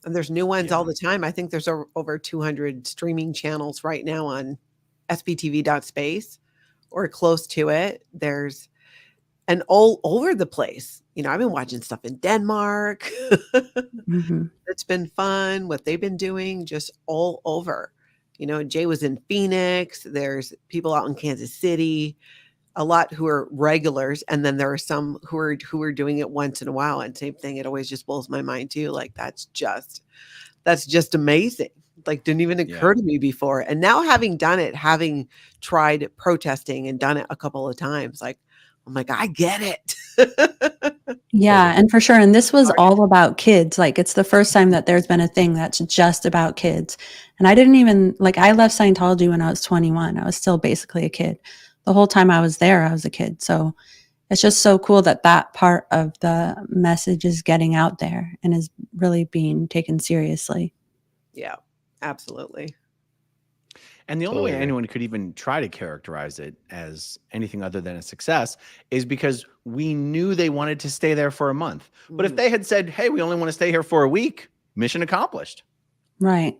And there's new ones all the time. I think there's over 200 streaming channels right now on SPTV.space or close to it. And all over the place. I've been watching stuff in Denmark. It's been fun what they've been doing, just all over. Jay was in Phoenix. There's people out in Kansas City, a lot who are regulars. And then there are some who are doing it once in a while. And same thing. It always just blows my mind too. Like, that's just amazing. Like, didn't even occur to me before. And now having done it, having tried protesting and done it a couple of times, like, I'm like, I get it. Yeah, and for sure. And this was all about kids. Like, it's the first time that there's been a thing that's just about kids. And I didn't even, I left Scientology when I was 21. I was still basically a kid. The whole time I was there, I was a kid. So it's just so cool that part of the message is getting out there and is really being taken seriously. Yeah, absolutely. And the only way anyone could even try to characterize it as anything other than a success is because we knew they wanted to stay there for a month. But if they had said, hey, we only want to stay here for a week, mission accomplished. Right.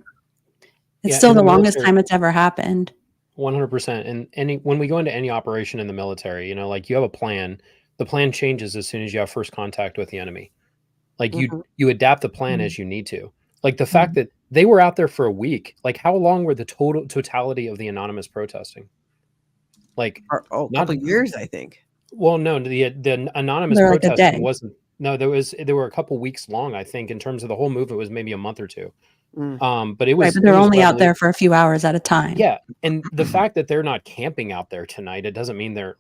It's still the longest time it's ever happened. 100%. And when we go into any operation in the military, you have a plan. The plan changes as soon as you have first contact with the enemy. Like, you adapt the plan as you need to. Like, the fact that they were out there for a week, like, how long were the totality of the anonymous protesting? Like, a couple years, I think. Well, no, the anonymous protesting wasn't. No, there were a couple weeks long, I think, in terms of the whole movement was maybe a month or two. But it was. Right, but they're only out there for a few hours at a time. Yeah, and the fact that they're not camping out there tonight, it doesn't mean they're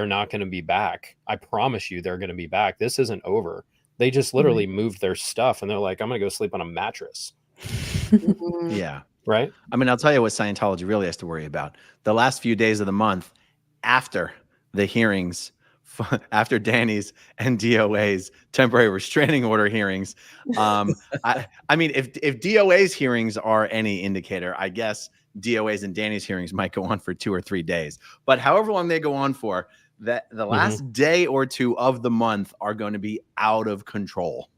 not going to be back. I promise you, they're going to be back. This isn't over. They just literally moved their stuff and they're like, I'm going to go sleep on a mattress. Mhm. Yeah. Right. I mean, I'll tell you what Scientology really has to worry about. The last few days of the month after the hearings, after Danny's and DOA's temporary restraining order hearings. I mean, if DOA's hearings are any indicator, I guess DOA's and Danny's hearings might go on for 2 or 3 days. But however long they go on for, that the last day or two of the month are going to be out of control.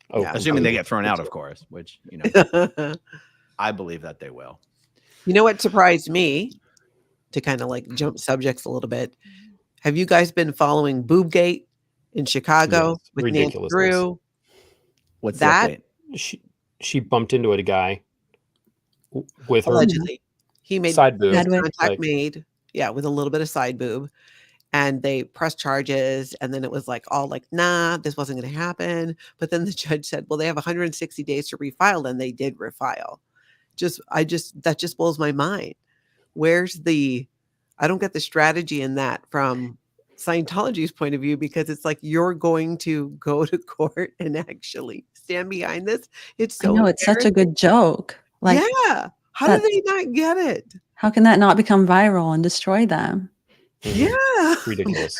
Oh, Yeah. Assuming they get thrown out, of course, which, you know, I believe that they will. You know what surprised me, to kind of like jump subjects a little bit? Have you guys been following Boobgate in Chicago Yes, with ridiculousness. NanceDrew? What's That the update? She bumped into a guy with her allegedly he made side boob. contact Like, made, yeah, with a little bit of side boob, and they pressed charges, and then it was like all like, nah, this wasn't going to happen. But then the judge said, well, they have 160 days to refile, and they did refile. That just blows my mind. Where's the, I don't get the strategy in that from Scientology's point of view, because it's like you're going to go to court and actually stand behind this. It's I so know it's such a good joke. Like, yeah. How do they not get it? how can that not become viral and destroy them? Yeah. ridiculous.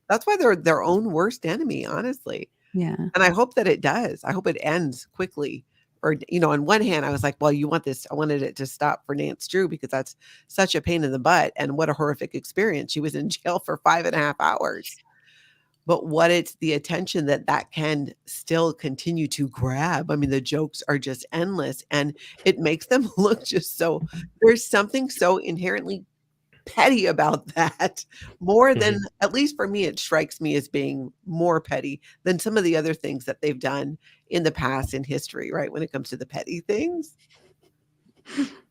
That's why they're their own worst enemy, honestly. Yeah. And I hope that it does. I hope it ends quickly. Or, you know, on one hand, I was like, well, you want this. I wanted it to stop for NanceDrew because that's such a pain in the butt. And what a horrific experience. She was in jail for 5.5 hours. But what it's the attention that can still continue to grab. I mean, the jokes are just endless and it makes them look just so, there's something so inherently petty about that, more than, at least for me, it strikes me as being more petty than some of the other things that they've done in the past in history, right? When it comes to the petty things.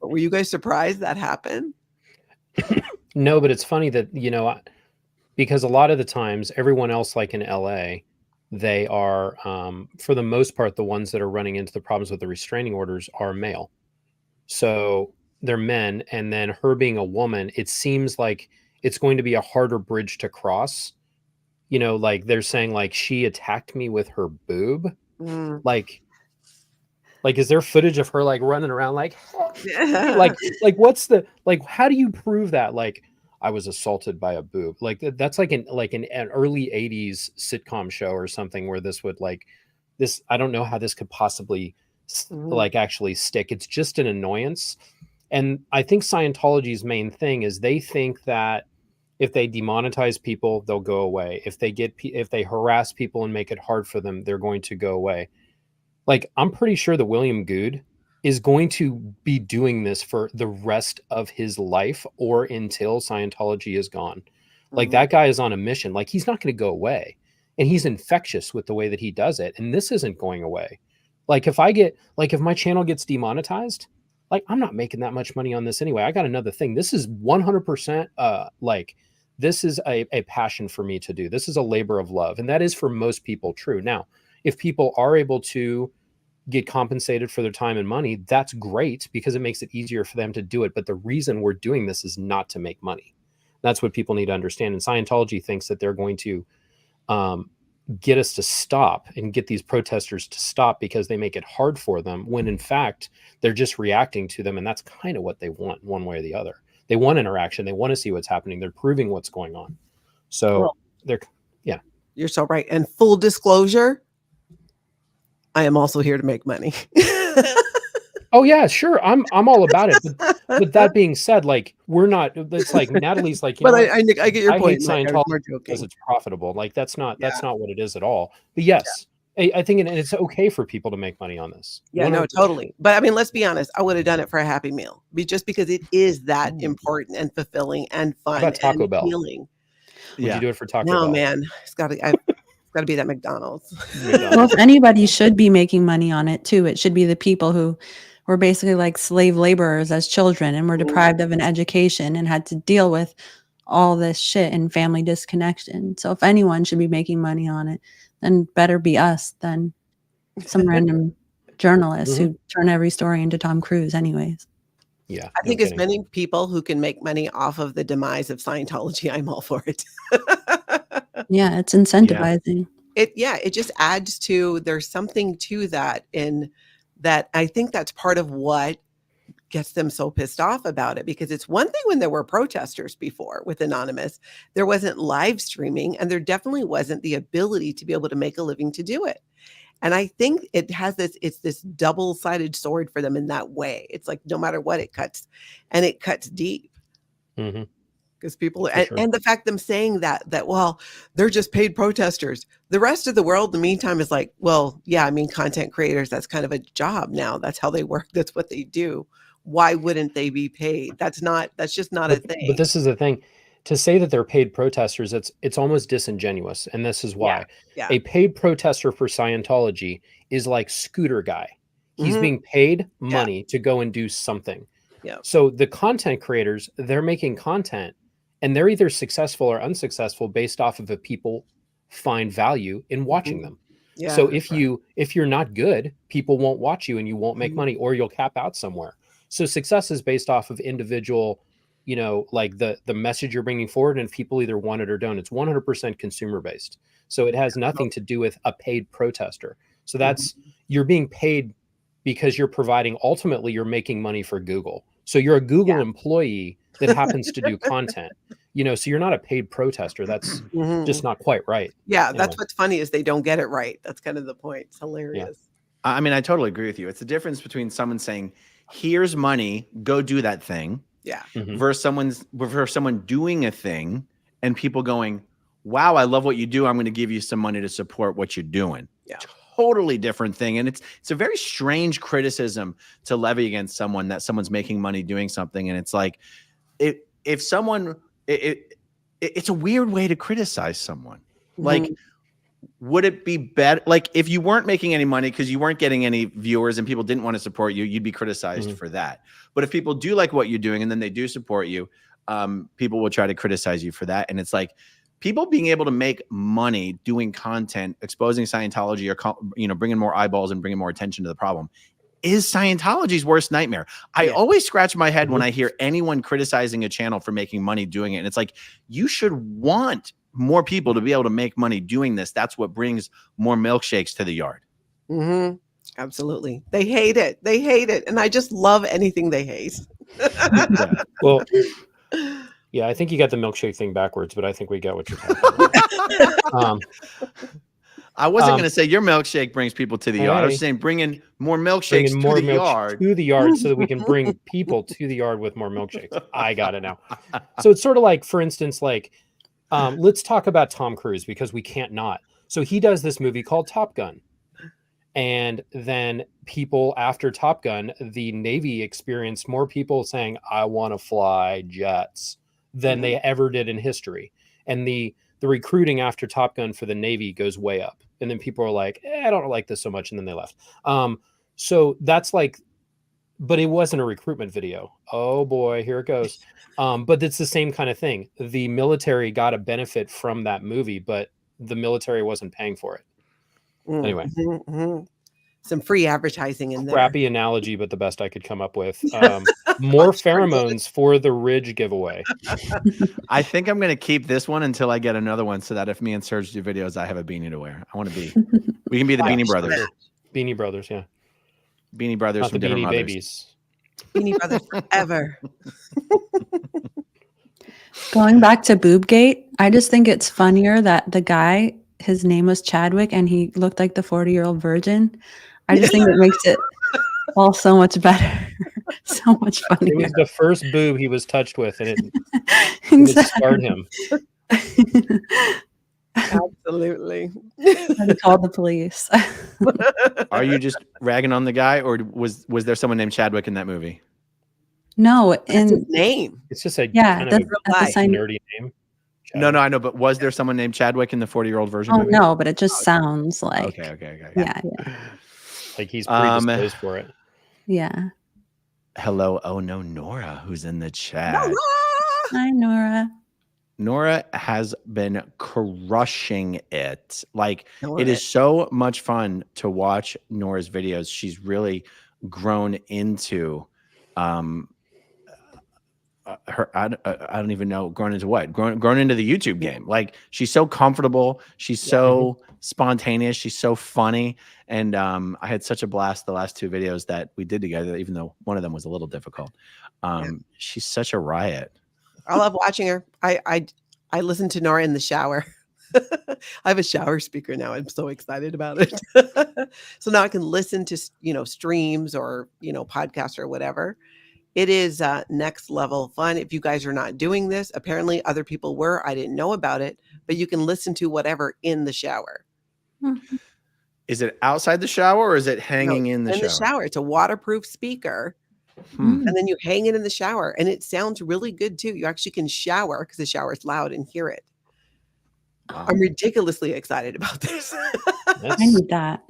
But were you guys surprised that happened? No, but it's funny that, you know, because a lot of the times everyone else, like in LA, they are, for the most part, the ones that are running into the problems with the restraining orders are male. So they're men. And then her being a woman, it seems like it's going to be a harder bridge to cross. You know, like they're saying, like, she attacked me with her boob. Like, is there footage of her like running around like what's the, like, how do you prove that? Like, I was assaulted by a boob. Like that's like an early 80s sitcom show or something where this would like this. I don't know how this could possibly like actually stick. It's just an annoyance. And I think Scientology's main thing is they think that if they demonetize people, they'll go away. If they harass people and make it hard for them, they're going to go away. Like, I'm pretty sure that William Good is going to be doing this for the rest of his life or until Scientology is gone. Like, that guy is on a mission. Like, he's not going to go away. And he's infectious with the way that he does it. And this isn't going away. Like, if my channel gets demonetized, like, I'm not making that much money on this anyway. I got another thing. This is 100% like, this is a passion for me to do. This is a labor of love. And that is for most people true. Now, if people are able to get compensated for their time and money, that's great because it makes it easier for them to do it. But the reason we're doing this is not to make money. That's what people need to understand. And Scientology thinks that they're going to get us to stop and get these protesters to stop because they make it hard for them, when in fact, they're just reacting to them. And that's kind of what they want, one way or the other. They want interaction. They want to see what's happening. They're proving what's going on. So yeah. You're so right. And full disclosure, I am also here to make money. Oh yeah, sure. I'm all about it. But that being said, like, we're not. It's like Natalie's like, you know, I get your point. I hate Scientology because it's profitable. Like, that's not what it is at all. But yes, I think it's okay for people to make money on this. Yeah, 100%. No, totally. But I mean, let's be honest. I would have done it for a Happy Meal, just because it is that important and fulfilling and fun. How about Taco and Bell? Healing. Would you do it for Taco Bell? No, man, it's got to be that McDonald's. Well, if anybody should be making money on it too, it should be the people who were basically like slave laborers as children and were deprived of an education and had to deal with all this shit and family disconnection. So if anyone should be making money on it, then better be us than some random journalists who turn every story into Tom Cruise anyways. Yeah. I think as many people who can make money off of the demise of Scientology, I'm all for it. Yeah, it's incentivizing. it just adds to, there's something to that, in that I think that's part of what gets them so pissed off about it, because it's one thing when there were protesters before with Anonymous, there wasn't live streaming, and there definitely wasn't the ability to be able to make a living to do it. And I think it has it's this double-sided sword for them in that way. It's like, no matter what, it cuts, and it cuts deep. Because people, and the fact them saying that, well, they're just paid protesters. The rest of the world, in the meantime, is like, well, yeah, I mean, content creators, that's kind of a job now. That's how they work. That's what they do. Why wouldn't they be paid? That's just not a thing. But this is the thing. To say that they're paid protesters, it's almost disingenuous. And this is why. Yeah. A paid protester for Scientology is like Scooter Guy. He's being paid money to go and do something. Yeah. So the content creators, they're making content, and they're either successful or unsuccessful based off of if people find value in watching them. Yeah. So if you're not good, people won't watch you and you won't make money, or you'll cap out somewhere. So success is based off of individual, like the message you're bringing forward, and if people either want it or don't. It's 100% consumer based. So it has nothing to do with a paid protester. So that's, you're being paid because you're providing, ultimately you're making money for Google. So you're a Google employee that happens to do content, so you're not a paid protester. That's just not quite right. Yeah. That's what's funny, is they don't get it right. That's kind of the point. It's hilarious. Yeah. I mean, I totally agree with you. It's the difference between someone saying, here's money, go do that thing. Yeah. Versus someone doing a thing and people going, wow, I love what you do. I'm going to give you some money to support what you're doing. Yeah. Totally different thing. And it's a very strange criticism to levy against someone, that someone's making money doing something. And it's like, if someone, it's a weird way to criticize someone. Like, would it be better? Like, if you weren't making any money because you weren't getting any viewers and people didn't want to support you, you'd be criticized for that. But if people do like what you're doing and then they do support you, people will try to criticize you for that. And it's like, people being able to make money doing content, exposing Scientology, or bringing more eyeballs and bringing more attention to the problem, is Scientology's worst nightmare. I always scratch my head when I hear anyone criticizing a channel for making money doing it. And it's like, you should want more people to be able to make money doing this. That's what brings more milkshakes to the yard. Absolutely. They hate it. They hate it. And I just love anything they hate. Well, yeah, I think you got the milkshake thing backwards, but I think we got what you're talking about. I wasn't going to say your milkshake brings people to the yard. I was saying bringing more milkshakes to the yard. To the yard, so that we can bring people to the yard with more milkshakes. I got it now. So it's sort of like, for instance, like, let's talk about Tom Cruise, because we can't not. So he does this movie called Top Gun. And then people after Top Gun, the Navy experienced more people saying, I want to fly jets, than they ever did in history. And the recruiting after Top Gun for the Navy goes way up. And then people are like, I don't like this so much. And then they left. So that's like, but it wasn't a recruitment video. Oh boy, here it goes. But it's the same kind of thing. The military got a benefit from that movie, but the military wasn't paying for it. Anyway. Some free advertising in there. Crappy analogy, but the best I could come up with. More pheromones for the Ridge giveaway. I think I'm going to keep this one until I get another one, so that if me and Serge do videos, I have a beanie to wear. I want to be. We can be the Beanie Brothers. Beanie Brothers, yeah. Beanie Brothers Not from the Different Beanie Mothers. Babies. Beanie Brothers forever. Going back to Boobgate, I just think it's funnier that the guy, his name was Chadwick, and he looked like the 40-year-old virgin. I just think it makes it all so much better. So much funnier. It was the first boob he was touched with, and it scarred him. Absolutely. I called the police. Are you just ragging on the guy, or was there someone named Chadwick in that movie? No, That's his name. It's just a yeah, kind that's, of that's the same. nerdy name. No, I know, but was there someone named Chadwick in the 40-year-old version? Oh movie? no, but it just sounds like Okay. yeah. Like he's predisposed for it. Yeah. Hello, oh no, Nora, who's in the chat. Hi, Nora. Nora has been crushing it. Like, it is so much fun to watch Nora's videos. She's really grown into her. I don't even know grown into what grown into the YouTube game. Like she's so comfortable. She's so spontaneous. She's so funny. And I had such a blast the last 2 videos that we did together, even though one of them was a little difficult. She's such a riot. I love watching her. I listen to Nora in the shower. I have a shower speaker now. I'm so excited about it. So now I can listen to, streams or, podcasts or whatever. It is next level fun. If you guys are not doing this, apparently other people were. I didn't know about it, but you can listen to whatever in the shower. Mhm. Is it outside the shower or is it hanging in the shower? In the shower. It's a waterproof speaker. And then you hang it in the shower and it sounds really good too. You actually can shower because the shower is loud and hear it. Wow. I'm ridiculously excited about this. I need that.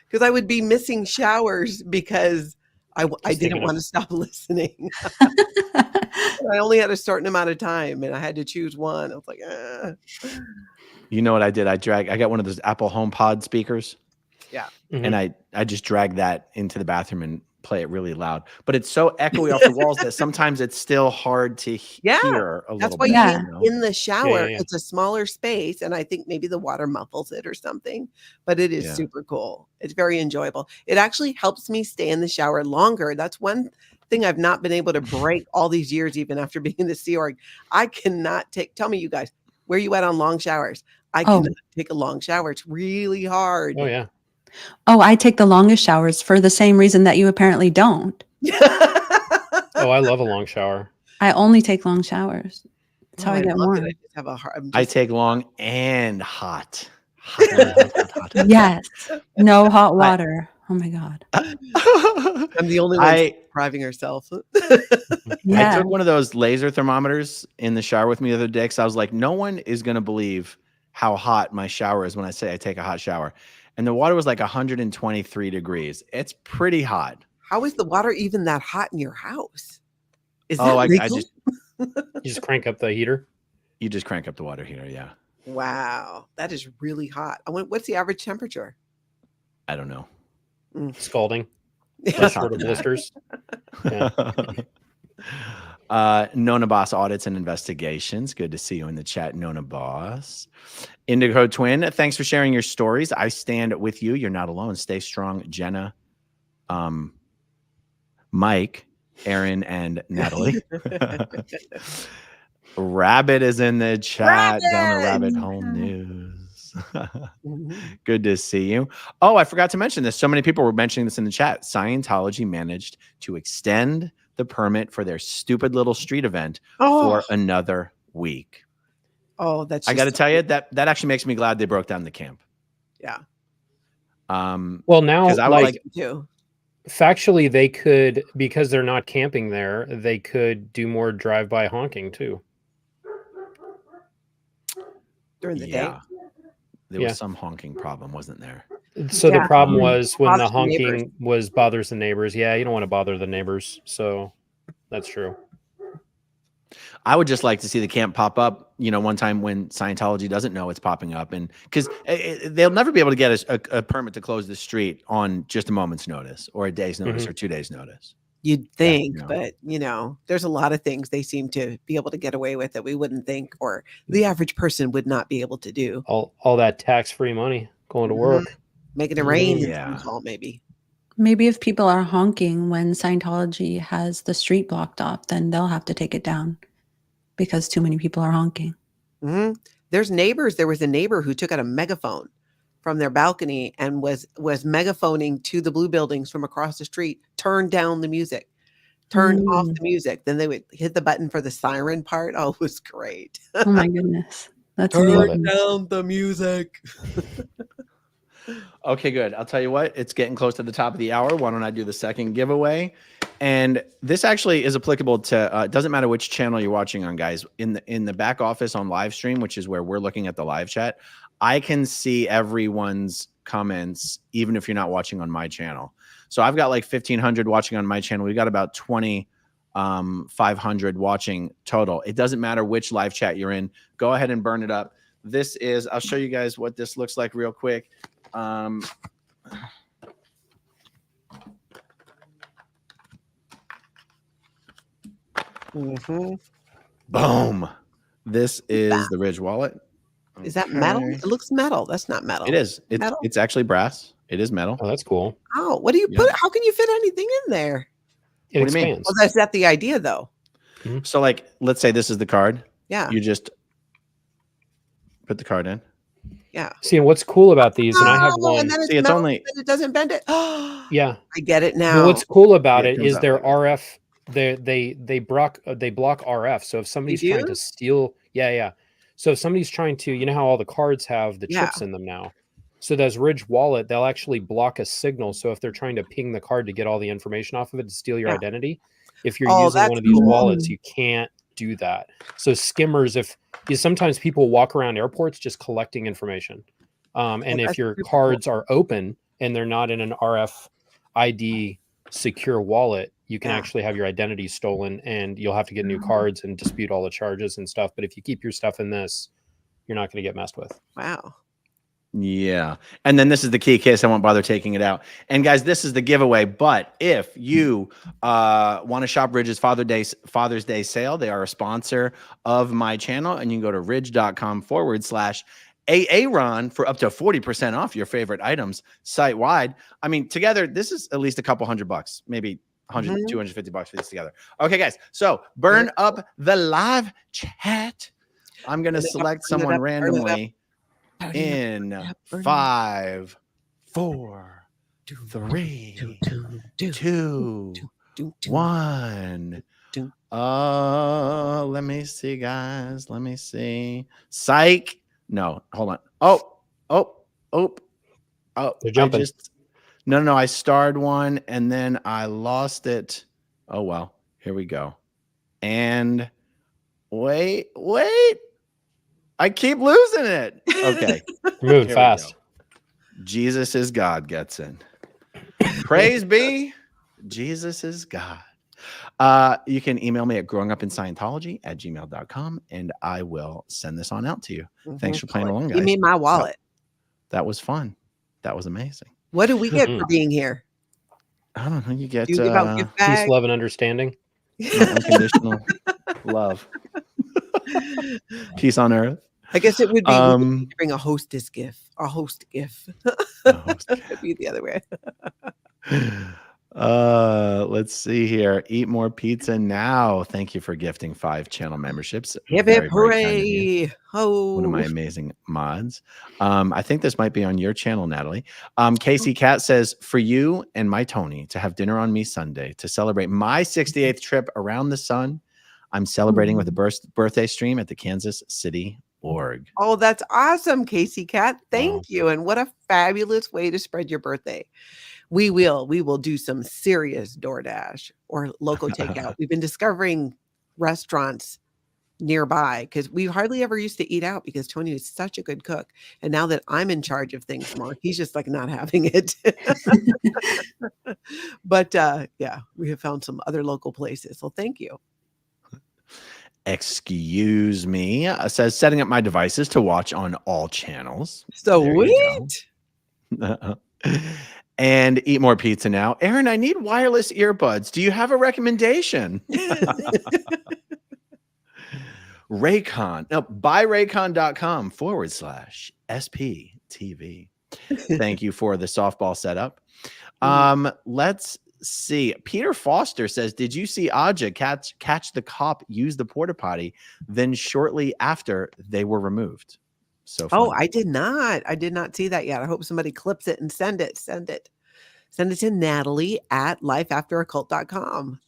Because I would be missing showers because I didn't want to stop listening. I only had a certain amount of time and I had to choose one. I was like, You know what I did? I got one of those Apple HomePod speakers. Yeah. And I just drag that into the bathroom and play it really loud. But it's so echoey off the walls that sometimes it's still hard to hear a that's little why bit. in the shower, it's a smaller space. And I think maybe the water muffles it or something. But it is super cool. It's very enjoyable. It actually helps me stay in the shower longer. That's one thing I've not been able to break all these years, even after being in the Sea Org. I cannot tell me, you guys, where you at on long showers? I cannot take a long shower. It's really hard. Oh, yeah. Oh, I take the longest showers for the same reason that you apparently don't. Oh, I love a long shower. I only take long showers. That's how I get warm. I take long and hot. Yes. No hot water. Oh my God. I'm the only one depriving herself. I took one of those laser thermometers in the shower with me the other day because I was like, no one is going to believe how hot my shower is when I say I take a hot shower. And the water was like 123 degrees. It's pretty hot. How is the water even that hot in your house? Is you just crank up the heater? You just crank up the water heater, yeah. Wow, that is really hot. What's the average temperature? I don't know. Scalding. Sort of blisters. Yeah. Nona Boss Audits and Investigations. Good to see you in the chat, Nona Boss. Indigo Twin, thanks for sharing your stories. I stand with you. You're not alone. Stay strong, Jenna, Mike, Aaron, and Natalie. Rabbit is in the chat. Down the rabbit hole news. Good to see you. Oh, I forgot to mention this. So many people were mentioning this in the chat. Scientology managed to extend the permit for their stupid little street event for another week. Oh, that's I got to tell you that actually makes me glad they broke down the camp. Yeah. Well, now I like factually they could, because they're not camping there, they could do more drive-by honking too. During the day. There was some honking problem, wasn't there? So the problem was when the honking bothers the neighbors. Yeah, you don't want to bother the neighbors. So that's true. I would just like to see the camp pop up, one time when Scientology doesn't know it's popping up. And because they'll never be able to get a permit to close the street on just a moment's notice or a day's notice or 2 days notice. You'd think, but there's a lot of things they seem to be able to get away with that we wouldn't think, or the average person would not be able to do. All that tax-free money going to work. Making it rain. Maybe. Maybe if people are honking when Scientology has the street blocked off, then they'll have to take it down because too many people are honking. There's neighbors. There was a neighbor who took out a megaphone from their balcony and was megaphoning to the blue buildings from across the street, turn down the music, turn off the music. Then they would hit the button for the siren part. Oh, it was great. Oh my goodness. That's turn down the music. Okay, good. I'll tell you what, it's getting close to the top of the hour. Why don't I do the second giveaway? And this actually is applicable to, it doesn't matter which channel you're watching on, guys. In the back office on live stream, which is where we're looking at the live chat, I can see everyone's comments, even if you're not watching on my channel. So I've got like 1,500 watching on my channel. We've got about 2,500 watching total. It doesn't matter which live chat you're in. Go ahead and burn it up. This is, I'll show you guys what this looks like real quick. Mhm. Boom. This is the Ridge wallet. Is that metal? Okay. It looks metal. That's not metal. It is. Metal? It's actually brass. It is metal. Oh, that's cool. Oh, what do you Yeah. put? How can you fit anything in there? It What do you mean? expands. Well, that's not the idea, though. So, like, let's say this is the card. Yeah. You just put the card in. Yeah. See, and what's cool about these, and I have Oh, one. and then it's See, it's metal, only- and it doesn't bend it. Oh, Yeah. I get it now. Well, what's cool about Yeah, it it comes is out their like this. RF. They block RF. So if somebody's trying do? to steal, yeah. So if somebody's trying to, you know how all the cards have the Yeah. chips in them now. So those Ridge wallet, they'll actually block a signal. So if they're trying to ping the card to get all the information off of it to steal your Yeah. identity, if you're Oh, using one that's of these cool. wallets, you can't do that. So skimmers, because sometimes people walk around airports just collecting information. And Oh, if that's your super cool. cards are open and they're not in an RFID secure wallet, you can Yeah. actually have your identity stolen and you'll have to get new cards and dispute all the charges and stuff. But if you keep your stuff in this, you're not going to get messed with. Wow. Yeah. And then this is the key case. I won't bother taking it out. And guys, this is the giveaway. But if you want to shop Ridge's Father's Day sale, they are a sponsor of my channel. And you can go to ridge.com/Aaron for up to 40% off your favorite items site wide. I mean, together, this is at least a couple $100, maybe 100, Mhm. $250 for this together. Okay, guys. So burn up the live chat. I'm going to Burn it up, select burn it someone up, burn it up. randomly. Burn it up, In burn it up, burn it up. 5, 4, 3, Do, do, do, 2, do, do, 1. do. Let me see, guys. Let me see. Psych. No, hold on. Oh. They're jumping. No. I starred one and then I lost it. Oh well. Here we go. And wait. I keep losing it. Okay. You're moving Here we fast. go. Jesus is God gets in. Praise be. Jesus is God. You can email me at growingupinscientology@gmail.com and I will send this on out to you. Thanks for playing along, guys. Give me my wallet. That was fun. That was amazing. What do we get for being here? I don't know. You get Do you give out gift Peace, bags? love, and understanding. unconditional love. Peace on earth. I guess it would be we could bring a hostess gift. A host gift. It'd be the other way. Let's see here. Eat more pizza now. Thank you for gifting 5 channel memberships. Hip Very, hip very kind of you. hooray. Oh, One of my amazing mods. I think this might be on your channel, Natalie. Casey Cat says, for you and my Tony to have dinner on me Sunday to celebrate my 68th trip around the sun. I'm celebrating with a birthday stream at the Kansas City org. Oh, that's awesome, Casey Cat. Thank Wow. you. And what a fabulous way to spread your birthday. We will do some serious DoorDash or local takeout. We've been discovering restaurants nearby because we hardly ever used to eat out because Tony is such a good cook. And now that I'm in charge of things more, he's just like not having it. But yeah, we have found some other local places. So thank you. Excuse me. Says setting up my devices to watch on all channels. So There you go. And eat more pizza now. Aaron, I need wireless earbuds. Do you have a recommendation? Raycon. No, buyraycon.com/SPTV. Thank you for the softball setup. Let's see. Peter Foster says, did you see Aja catch the cop use the porta potty, then shortly after they were removed? So Oh, funny. I did not see that yet. I hope somebody clips it and send it to Natalie at lifeafteraccult.com.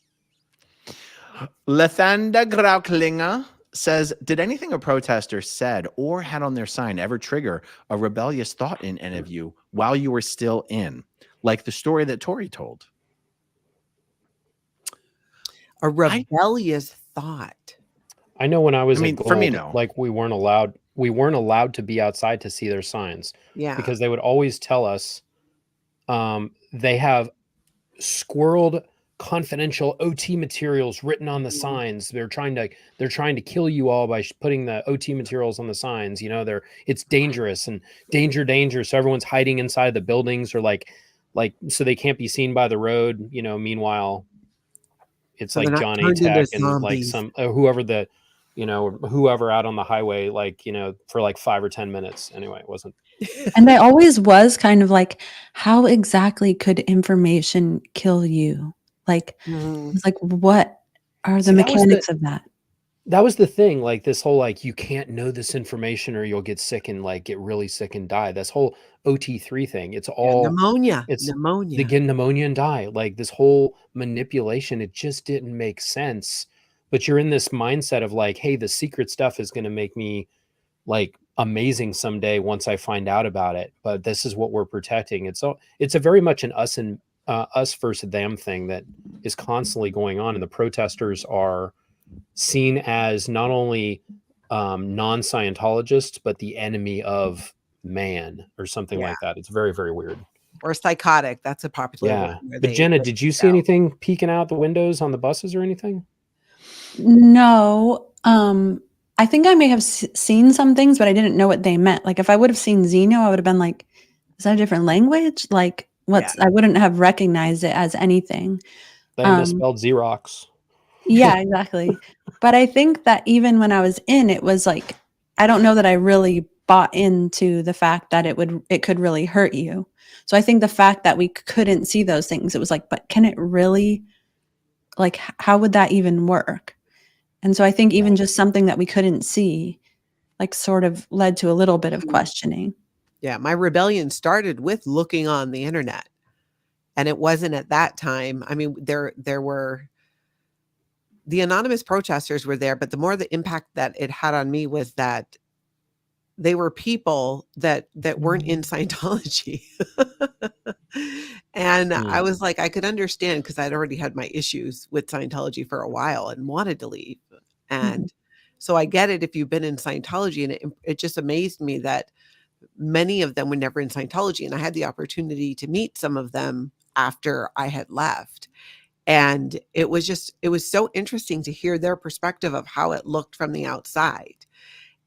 Lethanda Grauklinger says, did anything a protester said or had on their sign ever trigger a rebellious thought in any of you while you were still in? Like the story that Tori told. A rebellious thought. I know when I was at for me, Gold, no. like we weren't allowed to be outside to see their signs Yeah. because they would always tell us they have squirreled confidential OT materials written on the signs. They're trying to kill you all by putting the OT materials on the signs. You know, it's dangerous and danger. So everyone's hiding inside the buildings or like so they can't be seen by the road. You know, meanwhile, it's So like they're not John A. turned into Tech and like zombies. some whoever the, whoever out on the highway, like, for like 5 or 10 minutes. Anyway, it wasn't. And I always was kind of like, how exactly could information kill you? Like, Mhm. it's like, what are the See, that was the- mechanics of that? That was the thing, like this whole, like, you can't know this information or you'll get sick and like get really sick and die. This whole OT3 thing, it's all Pneumonia. it's Pneumonia. they get pneumonia and die. Like this whole manipulation, it just didn't make sense. But you're in this mindset of like, hey, the secret stuff is going to make me like amazing someday once I find out about it. But this is what we're protecting. It's a very much an us versus them thing that is constantly going on, and the protesters are seen as not only non-Scientologists, but the enemy of man or something like that. It's very, very weird. Or psychotic. That's a popular Yeah. one. where But they Jenna, list did you it see out. anything peeking out the windows on the buses or anything? No. I think I may have seen some things, but I didn't know what they meant. Like if I would have seen Xeno, I would have been like, is that a different language? Like I wouldn't have recognized it as anything. They misspelled Xerox. Yeah, exactly. But I think that even when I was in, it was like, I don't know that I really bought into the fact that it could really hurt you. So I think the fact that we couldn't see those things, it was like, but can it really, like, how would that even work? And so I think even just something that we couldn't see, like, sort of led to a little bit of questioning. Yeah, my rebellion started with looking on the internet. And it wasn't at that time. I mean, there were the anonymous protesters were there, but the more the impact that it had on me was that they were people that weren't in Scientology. And I was like, I could understand because I'd already had my issues with Scientology for a while and wanted to leave. And so I get it if you've been in Scientology, and it just amazed me that many of them were never in Scientology. And I had the opportunity to meet some of them after I had left. And it was so interesting to hear their perspective of how it looked from the outside.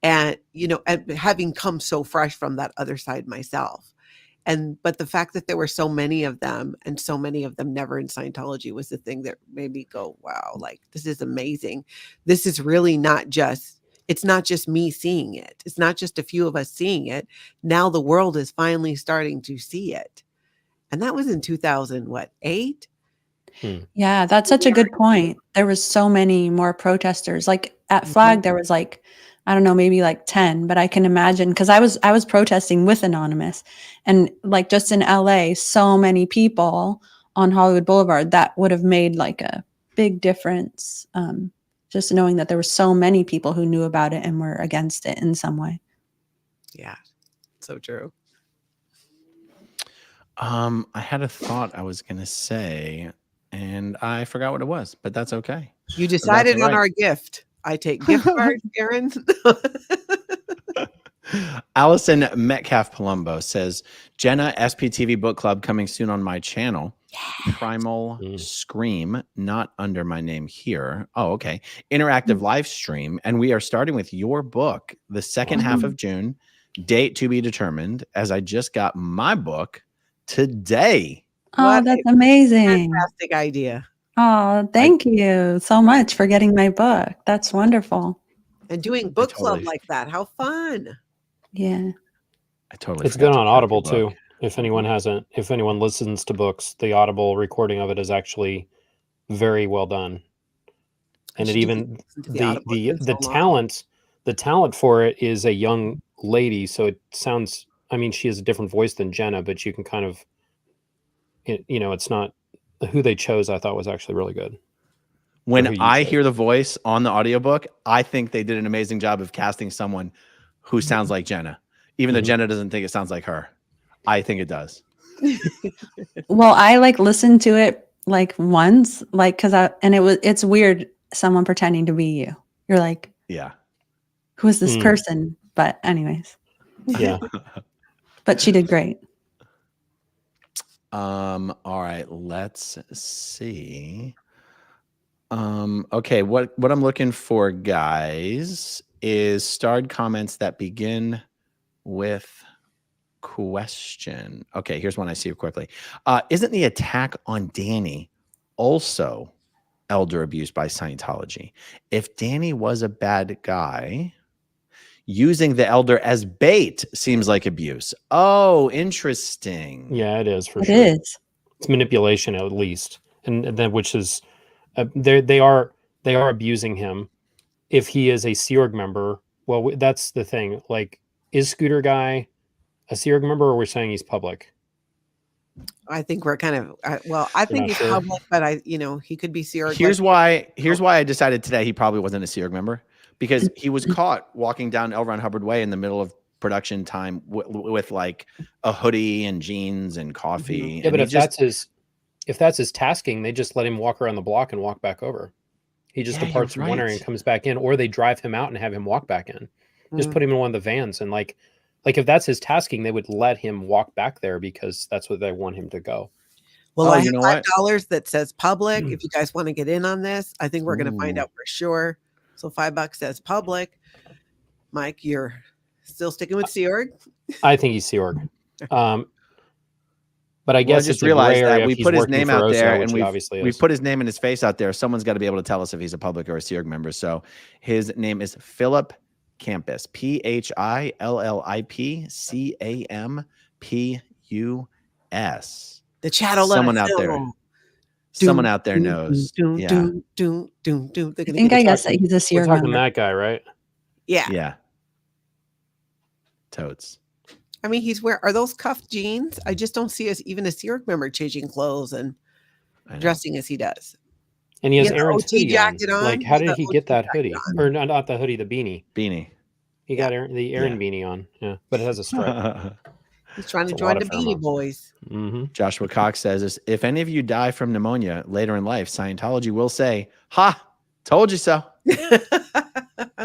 And, and having come so fresh from that other side myself. But the fact that there were so many of them and so many of them never in Scientology was the thing that made me go, wow, like, this is amazing. This is really it's not just me seeing it. It's not just a few of us seeing it. Now the world is finally starting to see it. And that was in 2008. Yeah, that's such a good point. There was so many more protesters. Like at Flag, there was like, I don't know, maybe like 10, but I can imagine because I was protesting with Anonymous, and like just in LA, so many people on Hollywood Boulevard that would have made like a big difference. Just knowing that there were so many people who knew about it and were against it in some way. Yeah, so true. I had a thought I was going to say, and I forgot what it was, but that's okay. You decided on right. our gift. I take gift cards, Aaron. Allison Metcalf Palumbo says, Jenna, SPTV Book Club coming soon on my channel. Primal Scream, not under my name here. Oh, okay. Interactive live stream. And we are starting with your book the second half of June. Date to be determined, as I just got my book today. Oh, that's amazing. Fantastic idea. Oh, thank you so much for getting my book. That's wonderful. And doing book club like that. How fun. Yeah. It's good on Audible too. If anyone listens to books, the Audible recording of it is actually very well done. And it even the talent for it is a young lady, so it sounds, I mean, she has a different voice than Jenna, but you can kind of, it's not who they chose. I thought was actually really good. When I hear the voice on the audiobook, I think they did an amazing job of casting someone who sounds like Jenna, even though Jenna doesn't think it sounds like her. I think it does. Well, I like listened to it like once, like, it's weird. Someone pretending to be you. You're like, yeah, who is this person? But anyways, yeah. But she did great. All right, let's see. Okay, what I'm looking for, guys, is starred comments that begin with question. Okay, here's one I see quickly. Isn't the attack on Danny also elder abused by Scientology. If Danny was a bad guy, using the elder as bait seems like abuse. Oh, interesting. Yeah, it is for It sure. is. It's manipulation at least, and then which is they are abusing him. If he is a Sea Org member, well, that's the thing. Like, is Scooter Guy a Sea Org member, or we're saying he's public? I think we're kind of I think not he's sure? public, but he could be Sea Org. Here's why I decided today he probably wasn't a Sea Org member, because he was caught walking down L. Ron Hubbard Way in the middle of production time with like a hoodie and jeans and coffee. Yeah, and but if that's his tasking, they just let him walk around the block and walk back over. He just departs from one area and comes back in, or they drive him out and have him walk back in. Just put him in one of the vans, and like if that's his tasking, they would let him walk back there because that's where they want him to go. Well, I you have know what? $5 that says public. If you guys want to get in on this, I think we're going to find out for sure. So $5 says public. Mike, you're still sticking with Sea Org? I think he's Sea Org. But I guess just it's realize a that that we put his name out there, and we've put his name and his face out there. Someone's got to be able to tell us if he's a public or a Sea Org member. So his name is Phillip Campus, PHILLIPCAMPUS. The chat will let Someone us out there. know. Someone out there knows. Yeah. I think I guess that he's a Sea We're Org talking member. that guy, right? Yeah. Yeah. Totes. I mean, are those cuffed jeans? I just don't see even a Sea Org member changing clothes and dressing as he does. And he has He has Aaron's OT hoodie jacket on. Like, how He's did got he OT get that jacket hoodie? on. Or not the hoodie, the beanie. Beanie. He got the Aaron beanie on. Yeah, but it has a stripe. He's trying to It's a join lot the of Beanie pheromones. Boys. Mm-hmm. Joshua Cox says, if any of you die from pneumonia later in life, Scientology will say, ha, told you so.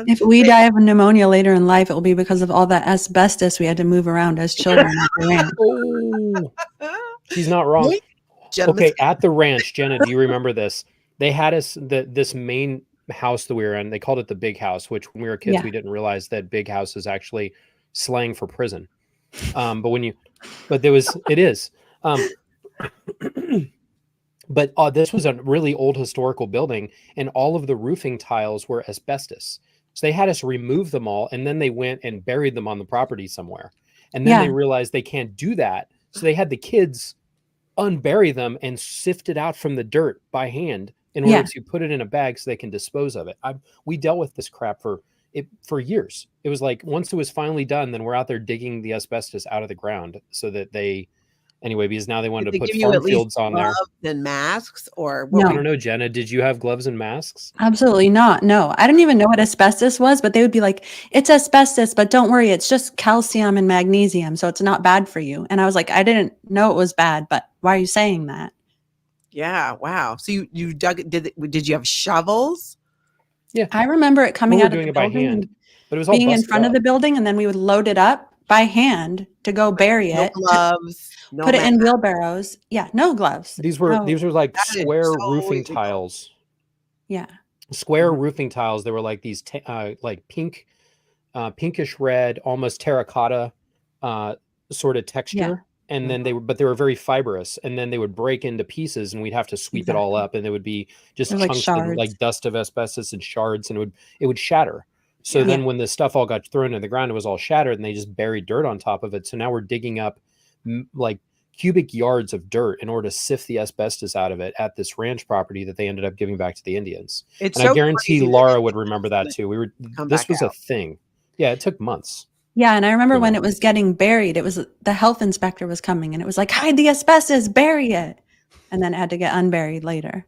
If we die of pneumonia later in life, it will be because of all that asbestos we had to move around as children at the ranch. Oh, she's not wrong. Wait, Jenna Okay, at the ranch, Jenna, do you remember this? They had us this main house that we were in. They called it the big house, which when we were kids, Yeah. we didn't realize that big house is actually slang for prison. It is. But this was a really old historical building, and all of the roofing tiles were asbestos. So they had us remove them all, and then they went and buried them on the property somewhere. And then they realized they can't do that. So they had the kids unbury them and sift it out from the dirt by hand in order to put it in a bag so they can dispose of it. We dealt with this crap for years. It was like, once it was finally done, then we're out there digging the asbestos out of the ground so that because now they wanted to put farm fields on there. And masks, or No. I don't know, Jenna, did you have gloves and masks? Absolutely not. No, I didn't even know what asbestos was, but they would be like, it's asbestos, but don't worry, it's just calcium and magnesium, so it's not bad for you. And I was like, I didn't know it was bad, but why are you saying that? Yeah, wow. So you dug it? Did you have shovels? Yeah, I remember it coming we were out of doing the it by building hand, and but it was all being in busted front of up. the building, and then we would load it up by hand to go bury No it, gloves. No put it in mask. wheelbarrows. Yeah, no gloves. These were like That is square so roofing illegal. tiles. Yeah. Square roofing tiles. They were like these like pinkish red, almost terracotta sort of texture. And then they were very fibrous, and then they would break into pieces, and we'd have to sweep it all up, and there would be just They're like chunks of shards. like dust of asbestos and shards, and it would shatter. So then when the stuff all got thrown in the ground, it was all shattered, and they just buried dirt on top of it. So now we're digging up like cubic yards of dirt in order to sift the asbestos out of it at this ranch property that they ended up giving back to the Indians. It's And I so guarantee crazy that Laura it would remember that too. come This back was a out. thing. Yeah, it took months. Yeah, and I remember when Yeah. it was getting buried, it was the health inspector was coming, and it was like, hide the asbestos, bury it. And then it had to get unburied later.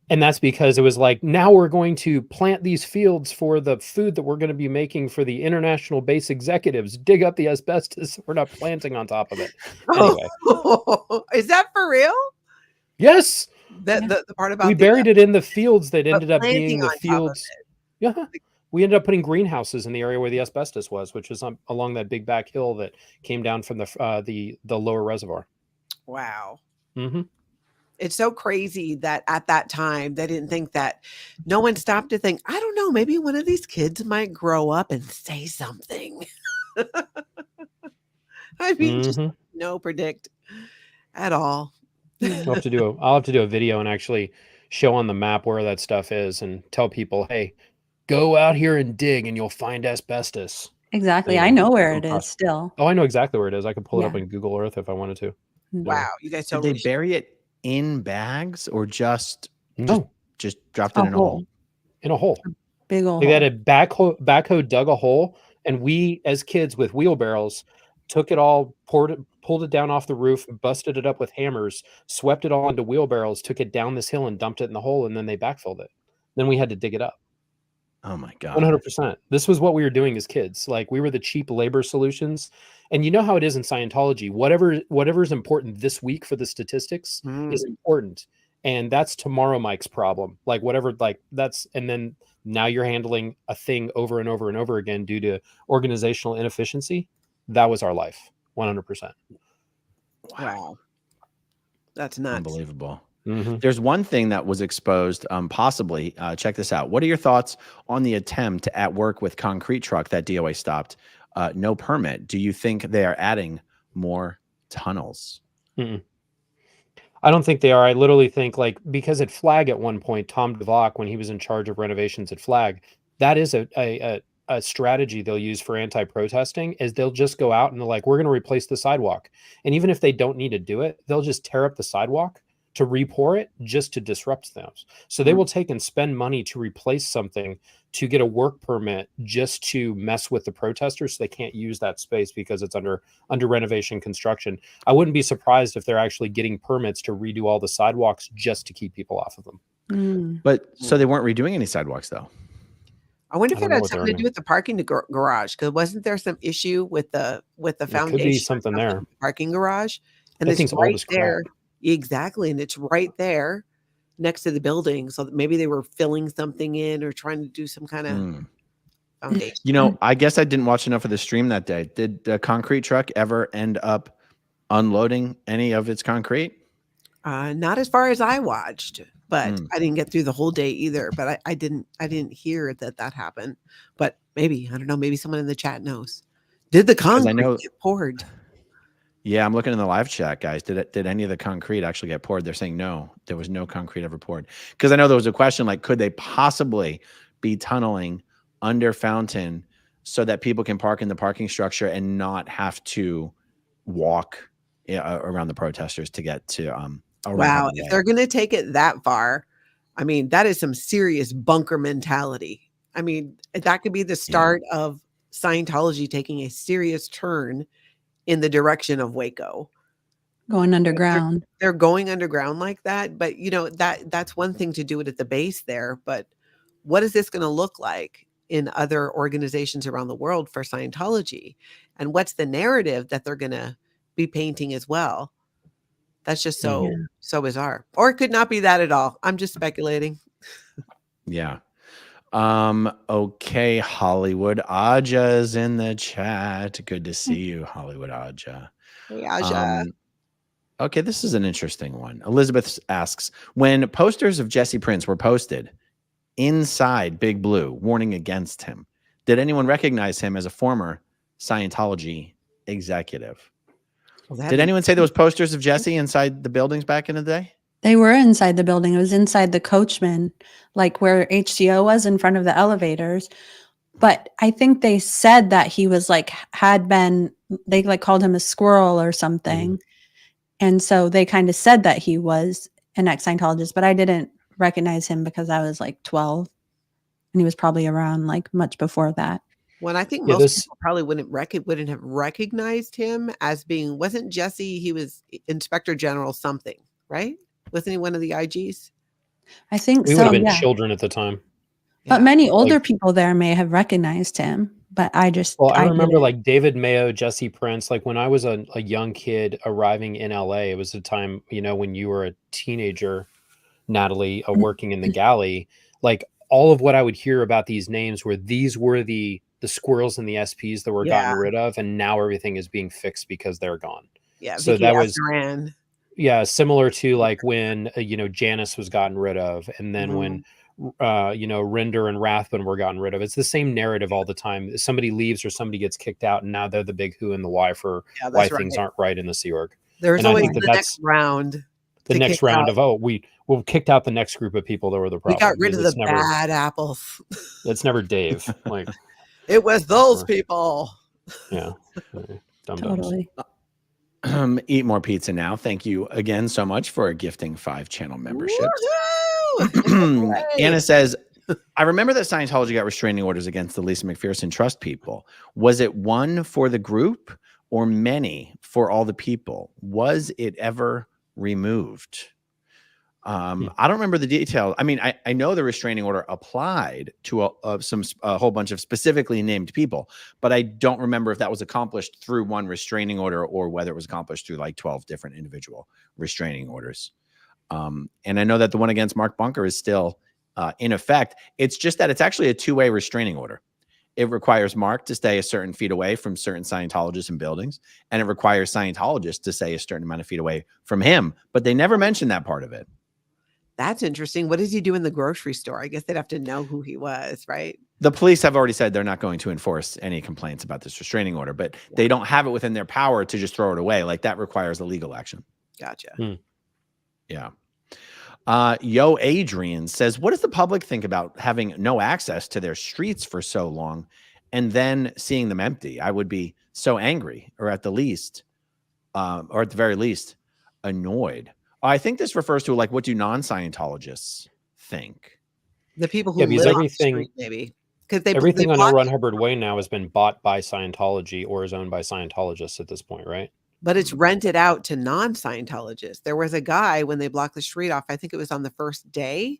And that's because it was like, now we're going to plant these fields for the food that we're going to be making for the international base executives. Dig up the asbestos. We're not planting on top of it. Anyway. Is that for real? Yes. The part about We buried it in the fields that ended up planting being the on top of fields. Yeah. We ended up putting greenhouses in the area where the asbestos was, which was along that big back hill that came down from the lower reservoir. Wow. Mm-hmm. It's so crazy that at that time they didn't think that. No one stopped to think, I don't know, maybe one of these kids might grow up and say something. I mean, just no predict at all. I'll have to do a video and actually show on the map where that stuff is and tell people, hey, go out here and dig and you'll find asbestos. Exactly. You I know where come it across- is still. Oh, I know exactly where it is. I could pull it up Yeah. in Google Earth if I wanted to. Wow, you guys Did totally they bury it in bags or just No, dropped it in a hole? in a hole. Big old They had hole. a backhoe dug a hole, and we, as kids with wheelbarrows, took it all, pulled it down off the roof, busted it up with hammers, swept it all into wheelbarrows, took it down this hill and dumped it in the hole, and then they backfilled it. Then we had to dig it up. Oh my God. 100%. This was what we were doing as kids. Like, we were the cheap labor solutions. And you know how it is in Scientology. Whatever is important this week for the statistics is important. And that's tomorrow Mike's problem. Like, whatever, like that's, and then now you're handling a thing over and over and over again due to organizational inefficiency. That was our life. 100%. Wow. That's nuts. Unbelievable. Mhm. There's one thing that was exposed, possibly. Check this out. What are your thoughts on the attempt at work with concrete truck that DOA stopped? No permit. Do you think they are adding more tunnels? Mm-mm. I don't think they are. I literally think, like, because at Flag at one point, Tom DeVock, when he was in charge of renovations at Flag, that is a strategy they'll use for anti-protesting, is they'll just go out and they're like, we're going to replace the sidewalk. And even if they don't need to do it, they'll just tear up the sidewalk to re-pour it just to disrupt them. So they will take and spend money to replace something to get a work permit just to mess with the protesters, so they can't use that space because it's under renovation construction. I wouldn't be surprised if they're actually getting permits to redo all the sidewalks just to keep people off of them. But so they weren't redoing any sidewalks though. I wonder if I it don't know had what they're something to do doing. with the parking garage, because wasn't there some issue with the foundation? Could be something of the there. parking garage, and That it's thing's old right as crap. there. Exactly, and it's right there next to the building. So maybe they were filling something in or trying to do some kind of foundation. You know, I guess I didn't watch enough of the stream that day. Did the concrete truck ever end up unloading any of its concrete? Not as far as I watched, but I didn't get through the whole day either. But I didn't hear that happened. But maybe, I don't know, maybe someone in the chat knows. Did the concrete get poured? Yeah, I'm looking in the live chat, guys. Did any of the concrete actually get poured? They're saying no, there was no concrete ever poured. Because I know there was a question like, could they possibly be tunneling under Fountain so that people can park in the parking structure and not have to walk around the protesters to get to Wow, if they're going to take it that far, I mean, that is some serious bunker mentality. I mean, that could be the start of Scientology taking a serious turn in the direction of Waco. Going underground. They're going underground like that, but you know, that's one thing to do it at the base there, but what is this going to look like in other organizations around the world for Scientology? And what's the narrative that they're going to be painting as well? That's just so bizarre. Or it could not be that at all. I'm just speculating. Yeah. Okay, Hollywood Aja's in the chat. Good to see you, Hollywood Aja. Hey, Aja. Okay, this is an interesting one. Elizabeth asks, when posters of Jesse Prince were posted inside Big Blue warning against him, did anyone recognize him as a former Scientology executive? Well, did anyone say there was posters of Jesse inside the buildings back in the day? They were inside the building. It was inside the coachman, like where HCO was in front of the elevators. But I think they said that he was like, they like called him a squirrel or something. And so they kind of said that he was an ex-Scientologist, but I didn't recognize him because I was like 12 and he was probably around like much before that. Well, I think most people probably wouldn't have recognized him as being, wasn't Jesse, he was Inspector General something, right? Wasn't he one of the IGs? I think we so. We would have been children at the time. But many older people there may have recognized him. But I remember like David Mayo, Jesse Prince. Like when I was a young kid arriving in LA, it was a time, you know, when you were a teenager, Natalie, working in the galley. Like all of what I would hear about these names were the squirrels and the SPs that were gotten rid of, and now everything is being fixed because they're gone. Yeah, so Vicky that was similar to like when Janice was gotten rid of, and then when Rinder and Rathbun were gotten rid of. It's the same narrative all the time. Somebody leaves or somebody gets kicked out, and now they're the big who and the why for why things aren't right in the Sea Org. There's always the next round. the To next kick round out. of we kicked out the next group of people that were the We problem. got rid of the It's never, bad apples. it's never Dave. Like, It was those Or- people. yeah, dumb Totally. Eat more pizza now. Thank you again so much for gifting 5 channel memberships. Woohoo! Anna says, I remember that Scientology got restraining orders against the Lisa McPherson Trust people. Was it one for the group or many for all the people? Was it ever removed? I don't remember the details. I mean, I know the restraining order applied to a whole bunch of specifically named people, but I don't remember if that was accomplished through one restraining order or whether it was accomplished through like 12 different individual restraining orders. And I know that the one against Mark Bunker is still in effect. It's just that it's actually a two-way restraining order. It requires Mark to stay a certain feet away from certain Scientologists and buildings, and it requires Scientologists to stay a certain amount of feet away from him. But they never mention that part of it. That's interesting. What does he do in the grocery store? I guess they'd have to know who he was, right? The police have already said they're not going to enforce any complaints about this restraining order, but they don't have it within their power to just throw it away. Like that requires a legal action. Gotcha. Yeah. Yo Adrian says, what does the public think about having no access to their streets for so long and then seeing them empty? I would be so angry, or at the very least, annoyed. I think this refers to like, what do non-Scientologists think? The people who because live on the everything- street, maybe. Because everything they on block- Run Hubbard Way now has been bought by Scientology or is owned by Scientologists at this point, right? But it's rented out to non-Scientologists. There was a guy when they blocked the street off, I think it was on the first day,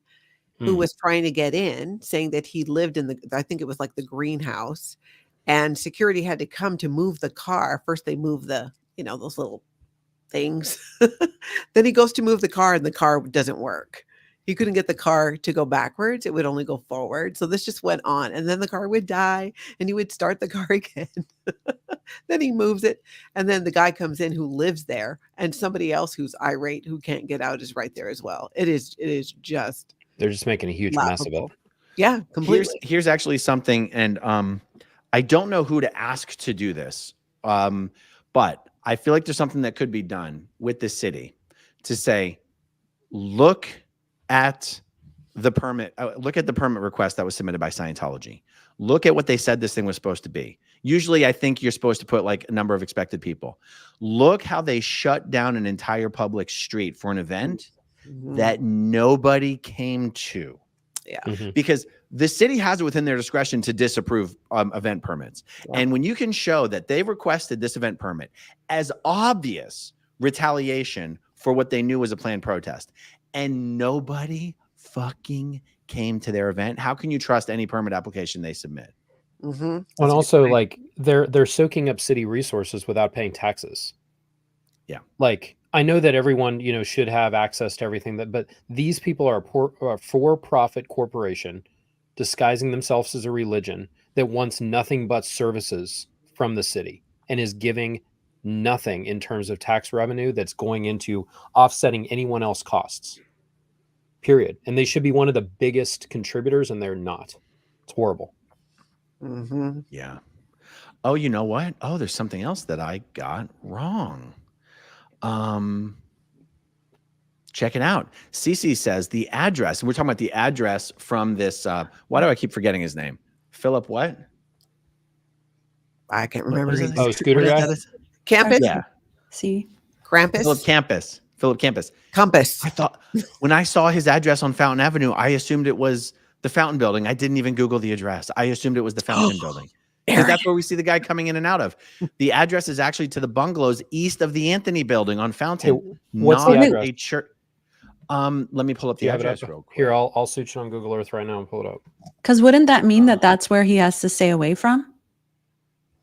who was trying to get in, saying that he lived in I think it was like the greenhouse, and security had to come to move the car. First they moved those little things. Then he goes to move the car and the car doesn't work. He couldn't get the car to go backwards. It would only go forward. So this just went on. And then the car would die and he would start the car again. Then he moves it. And then the guy comes in who lives there, and somebody else who's irate who can't get out is right there as well. It is just They're just making a huge mess of it. laughable. Yeah, completely. Here's actually something, and I don't know who to ask to do this, but I feel like there's something that could be done with the city to say, look at the permit request that was submitted by Scientology. Look at what they said this thing was supposed to be. Usually I think you're supposed to put like a number of expected people. Look how they shut down an entire public street for an event that nobody came to. Yeah. Because the city has it within their discretion to disapprove event permits. Yeah. And when you can show that they requested this event permit as obvious retaliation for what they knew was a planned protest, and nobody fucking came to their event, how can you trust any permit application they submit? And Also, like they're soaking up city resources without paying taxes. Yeah. Like I know that everyone, should have access to everything but these people are a for-profit corporation disguising themselves as a religion that wants nothing but services from the city and is giving nothing in terms of tax revenue that's going into offsetting anyone else's costs. Period. And they should be one of the biggest contributors, and they're not. It's horrible. Yeah. Oh, you know what? Oh, there's something else that I got wrong. Check it out. Cece says the address, and we're talking about the address from this. Why do I keep forgetting his name? Phillip what? I can't remember. Scooter guy? Campus? Yeah. See? Krampus? Phillip Campus. Compass. I thought when I saw his address on Fountain Avenue, I assumed it was the Fountain Building. I didn't even Google the address. I assumed it was the Fountain Building. Because that's where we see the guy coming in and out of. The address is actually to the bungalows east of the Anthony Building on Fountain. Hey, what's not the address? a church. Let me pull up the address real quick. Here, I'll search it on Google Earth right now and pull it up. Because wouldn't that mean that that's where he has to stay away from?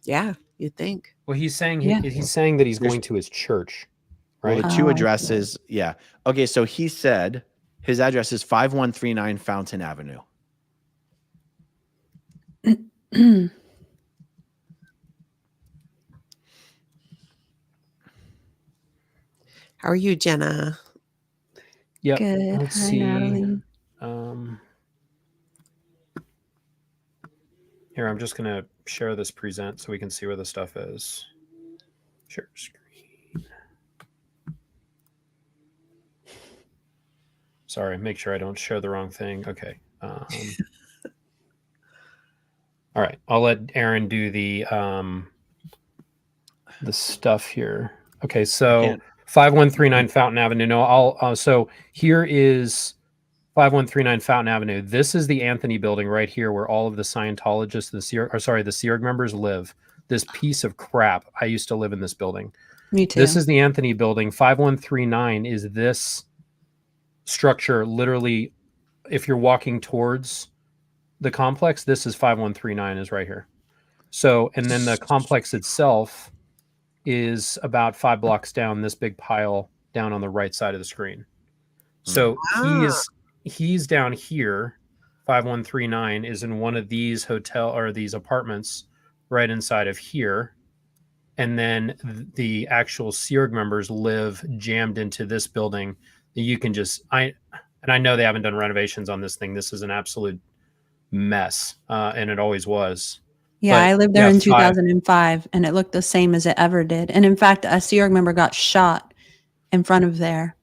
Yeah, you'd think. Well, he's saying Yeah. he's saying that he's going to his church, Well, right? the two Oh, I see. addresses. Yeah. Okay. So he said his address is 5139 Fountain Avenue. How are you, Jenna? Yep. Good. Let's Hi, see. Natalie. Here, I'm just gonna share this present so we can see where the stuff is. Share screen. Sorry, make sure I don't show the wrong thing. Okay. All right, I'll let Aaron do the stuff here. Okay, so 5139 Fountain Avenue. No, I'll so here is 5139 Fountain Avenue. This is the Anthony building right here where all of the Scientologists, the Sea Org members live. This piece of crap. I used to live in this building. Me too. This is the Anthony building. 5139 is this structure. Literally, if you're walking towards the complex, this is 5139 is right here. So, and then the complex itself is about 5 blocks down, this big pile down on the right side of the screen. So he's down here. 5139 is in one of these these apartments right inside of here. And then the actual Sea Org members live jammed into this building that you can just, I know they haven't done renovations on this thing. This is an absolute mess. And it always was. Yeah, But, I lived there in 5 2005 and it looked the same as it ever did. And in fact, a Sea Org member got shot in front of there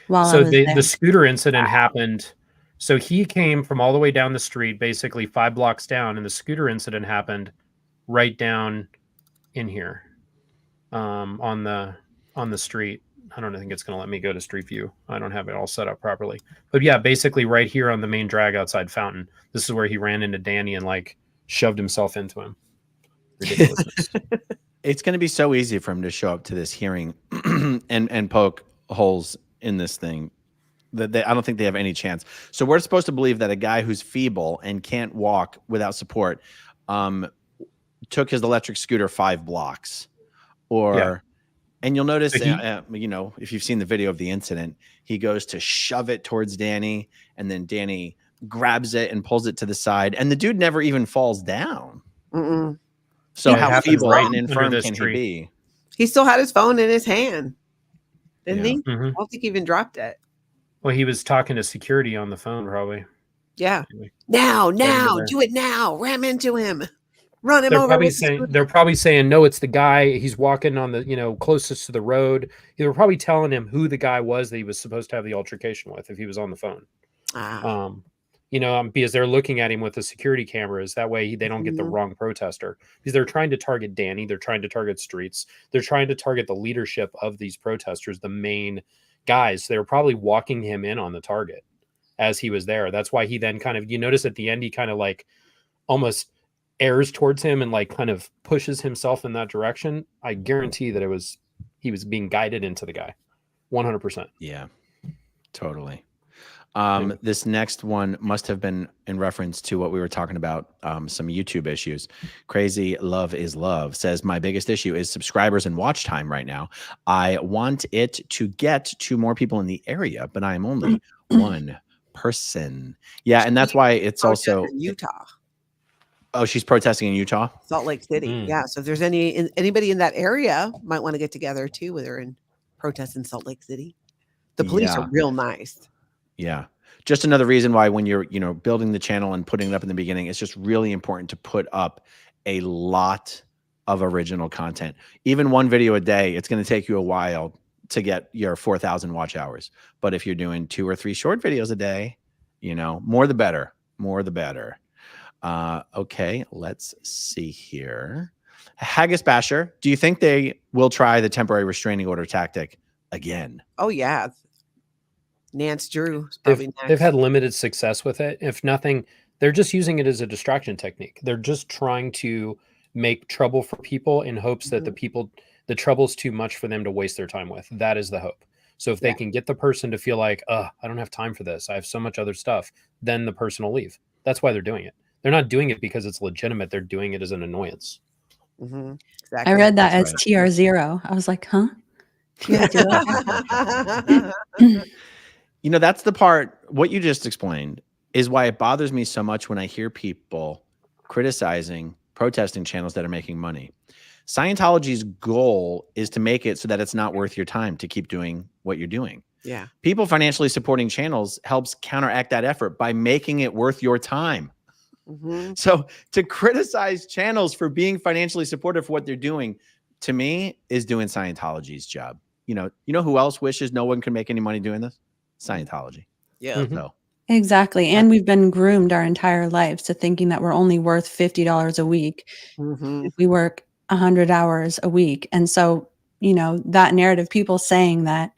while I was there. The scooter incident happened. So he came from all the way down the street, basically 5 blocks down, and the scooter incident happened right down in here on the street. I don't think it's going to let me go to Street View. I don't have it all set up properly. But yeah, basically right here on the main drag outside Fountain. This is where he ran into Danny and like shoved himself into him. Ridiculousness. It's going to be so easy for him to show up to this hearing and poke holes in this thing that I don't think they have any chance. So we're supposed to believe that a guy who's feeble and can't walk without support took his electric scooter 5 blocks and you'll notice, you know, if you've seen the video of the incident, he goes to shove it towards Danny and then Danny grabs it and pulls it to the side and the dude never even falls down. Mm-mm. So how feeble and infirm can he be? He still had his phone in his hand, didn't he? Mm-hmm. I don't think he even dropped it. Well, he was talking to security on the phone, probably. Yeah. Now, do it now. Ram into him. Run him over. They're probably saying, no, it's the guy. He's walking on the, closest to the road. They were probably telling him who the guy was that he was supposed to have the altercation with if he was on the phone. Because they're looking at him with the security cameras. That way they don't get the wrong protester. Because they're trying to target Danny. They're trying to target Streets. They're trying to target the leadership of these protesters, the main guys. They were probably walking him in on the target as he was there. That's why he then kind of, you notice at the end, he kind of like almost airs towards him and like kind of pushes himself in that direction. I guarantee that he was being guided into the guy 100%. Yeah, totally. This next one must have been in reference to what we were talking about, some YouTube issues. Crazyloveislove says, my biggest issue is subscribers and watch time right now. I want it to get to more people in the area, but I am only one person. Yeah, and that's why it's also Utah. Oh, she's protesting in Utah? Salt Lake City. Yeah, so if there's anybody in that area might want to get together too, whether in protest in Salt Lake City. The police are real nice. Yeah. Just another reason why when you're, building the channel and putting it up in the beginning, it's just really important to put up a lot of original content. Even one video a day, it's going to take you a while to get your 4,000 watch hours. But if you're doing 2 or 3 short videos a day, more the better. More the better. Okay, let's see here. Haggis Basher, do you think they will try the temporary restraining order tactic again? Oh, yeah. NanceDrew. They've had limited success with it. If nothing, they're just using it as a distraction technique. They're just trying to make trouble for people in hopes that the trouble's too much for them to waste their time with. That is the hope. So if they can get the person to feel like, I don't have time for this, I have so much other stuff, then the person will leave. That's why they're doing it. They're not doing it because it's legitimate. They're doing it as an annoyance. Mm-hmm. Exactly. I read that as TR0. I was like, huh? TR0. That's the part, what you just explained is why it bothers me so much when I hear people criticizing protesting channels that are making money. Scientology's goal is to make it so that it's not worth your time to keep doing what you're doing. Yeah. People financially supporting channels helps counteract that effort by making it worth your time. Mm-hmm. So to criticize channels for being financially supportive for what they're doing, to me, is doing Scientology's job. You know who else wishes no one could make any money doing this? Scientology. Yeah. Mhm. So Exactly. And we've been groomed our entire lives to thinking that we're only worth $50 a week Mhm. if we work 100 hours a week. And so, that narrative, people saying that,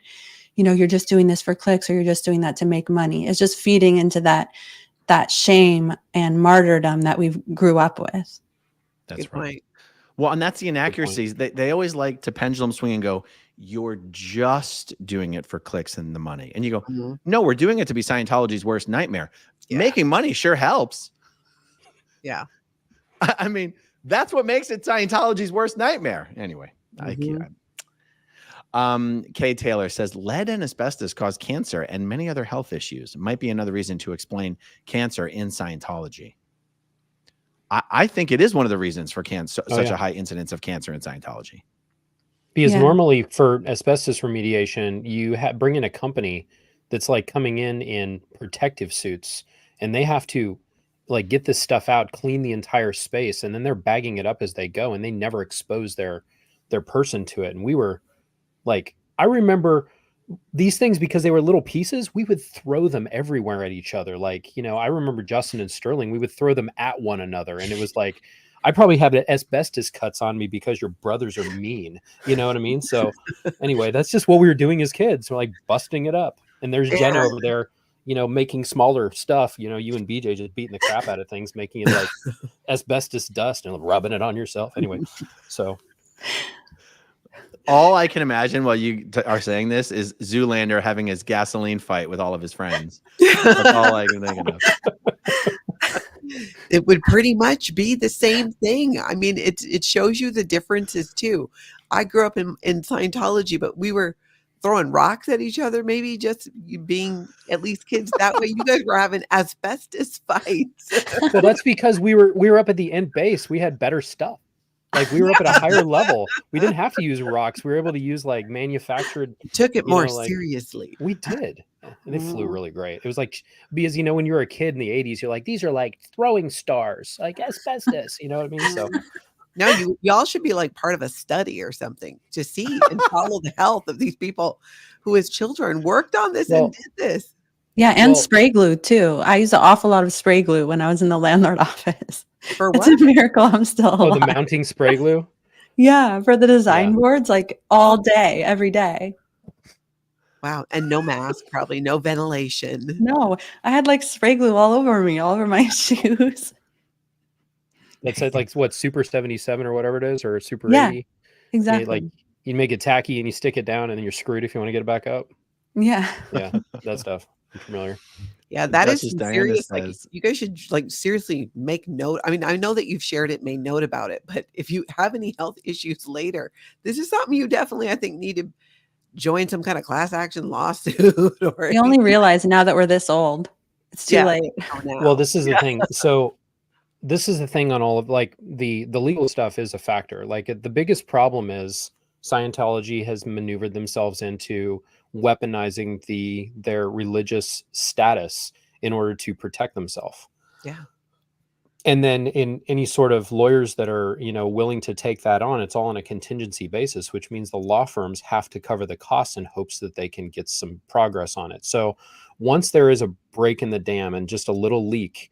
you're just doing this for clicks or you're just doing that to make money, is just feeding into that shame and martyrdom that we grew up with. that's Good right. point. Well, and that's the inaccuracies. They always like to pendulum swing and go, you're just doing it for clicks and the money. And you go, Mhm. no, we're doing it to be Scientology's worst nightmare. Yeah. Making money sure helps. Yeah. I mean, that's what makes it Scientology's worst nightmare. Anyway, Mhm. Kay Taylor says lead and asbestos cause cancer and many other health issues. Might be another reason to explain cancer in Scientology. I think it is one of the reasons for cancer, such a high incidence of cancer in Scientology. Because Yeah. normally for asbestos remediation, you bring in a company that's like coming in protective suits, and they have to like get this stuff out, clean the entire space, and then they're bagging it up as they go, and they never expose their person to it. And we were like, I remember these things, because they were little pieces, we would throw them everywhere at each other. Like, I remember Justin and Sterling, we would throw them at one another. And it was like, I probably have asbestos cuts on me because your brothers are mean. You know what I mean? So anyway, that's just what we were doing as kids. We're like busting it up. And there's Jenna over there, making smaller stuff, you and BJ just beating the crap out of things, making it like asbestos dust and rubbing it on yourself. Anyway, so. All I can imagine while you are saying this is Zoolander having his gasoline fight with all of his friends. That's all I can think of. It would pretty much be the same thing. I mean, it shows you the differences too. I grew up in Scientology, but we were throwing rocks at each other, maybe just being at least kids that way. You guys were having asbestos fights. Well, that's because we were up at the end base. We had better stuff. Like we were up at a higher level. We didn't have to use rocks. We were able to use like manufactured. Took it more seriously. We did. And they flew really great. It was like, because, when you were a kid in the 80s, you're like, these are like throwing stars, like asbestos. You know what I mean? So now y'all should be like part of a study or something to see and follow the health of these people who as children worked on this and did this. Yeah, and spray glue too. I used an awful lot of spray glue when I was in the landlord office. For It's what? a miracle I'm still alive. Oh, the mounting spray glue? Yeah, for the design boards, like all day, every day. Wow. And no mask, probably no ventilation. No, I had like spray glue all over me, all over my shoes. That said, like what, Super 77 or whatever it is, or Super 80? Exactly. Like you make it tacky and you stick it down and then you're screwed if you want to get it back up. Yeah. Yeah, that stuff. I'm familiar. Yeah, that is Justice Diana serious. Like, says- you guys should like seriously make note. I mean, I know that you've shared it, made note about it, but if you have any health issues later, this is something you definitely, I think, need to join some kind of class action lawsuit. Or We only realize now that we're this old. It's too late. Well, this is the thing. So this is the thing on all of like the legal stuff is a factor. Like the biggest problem is Scientology has maneuvered themselves into weaponizing their religious status in order to protect themselves. Yeah. And then in any sort of lawyers that are, willing to take that on, it's all on a contingency basis, which means the law firms have to cover the costs in hopes that they can get some progress on it. So once there is a break in the dam and just a little leak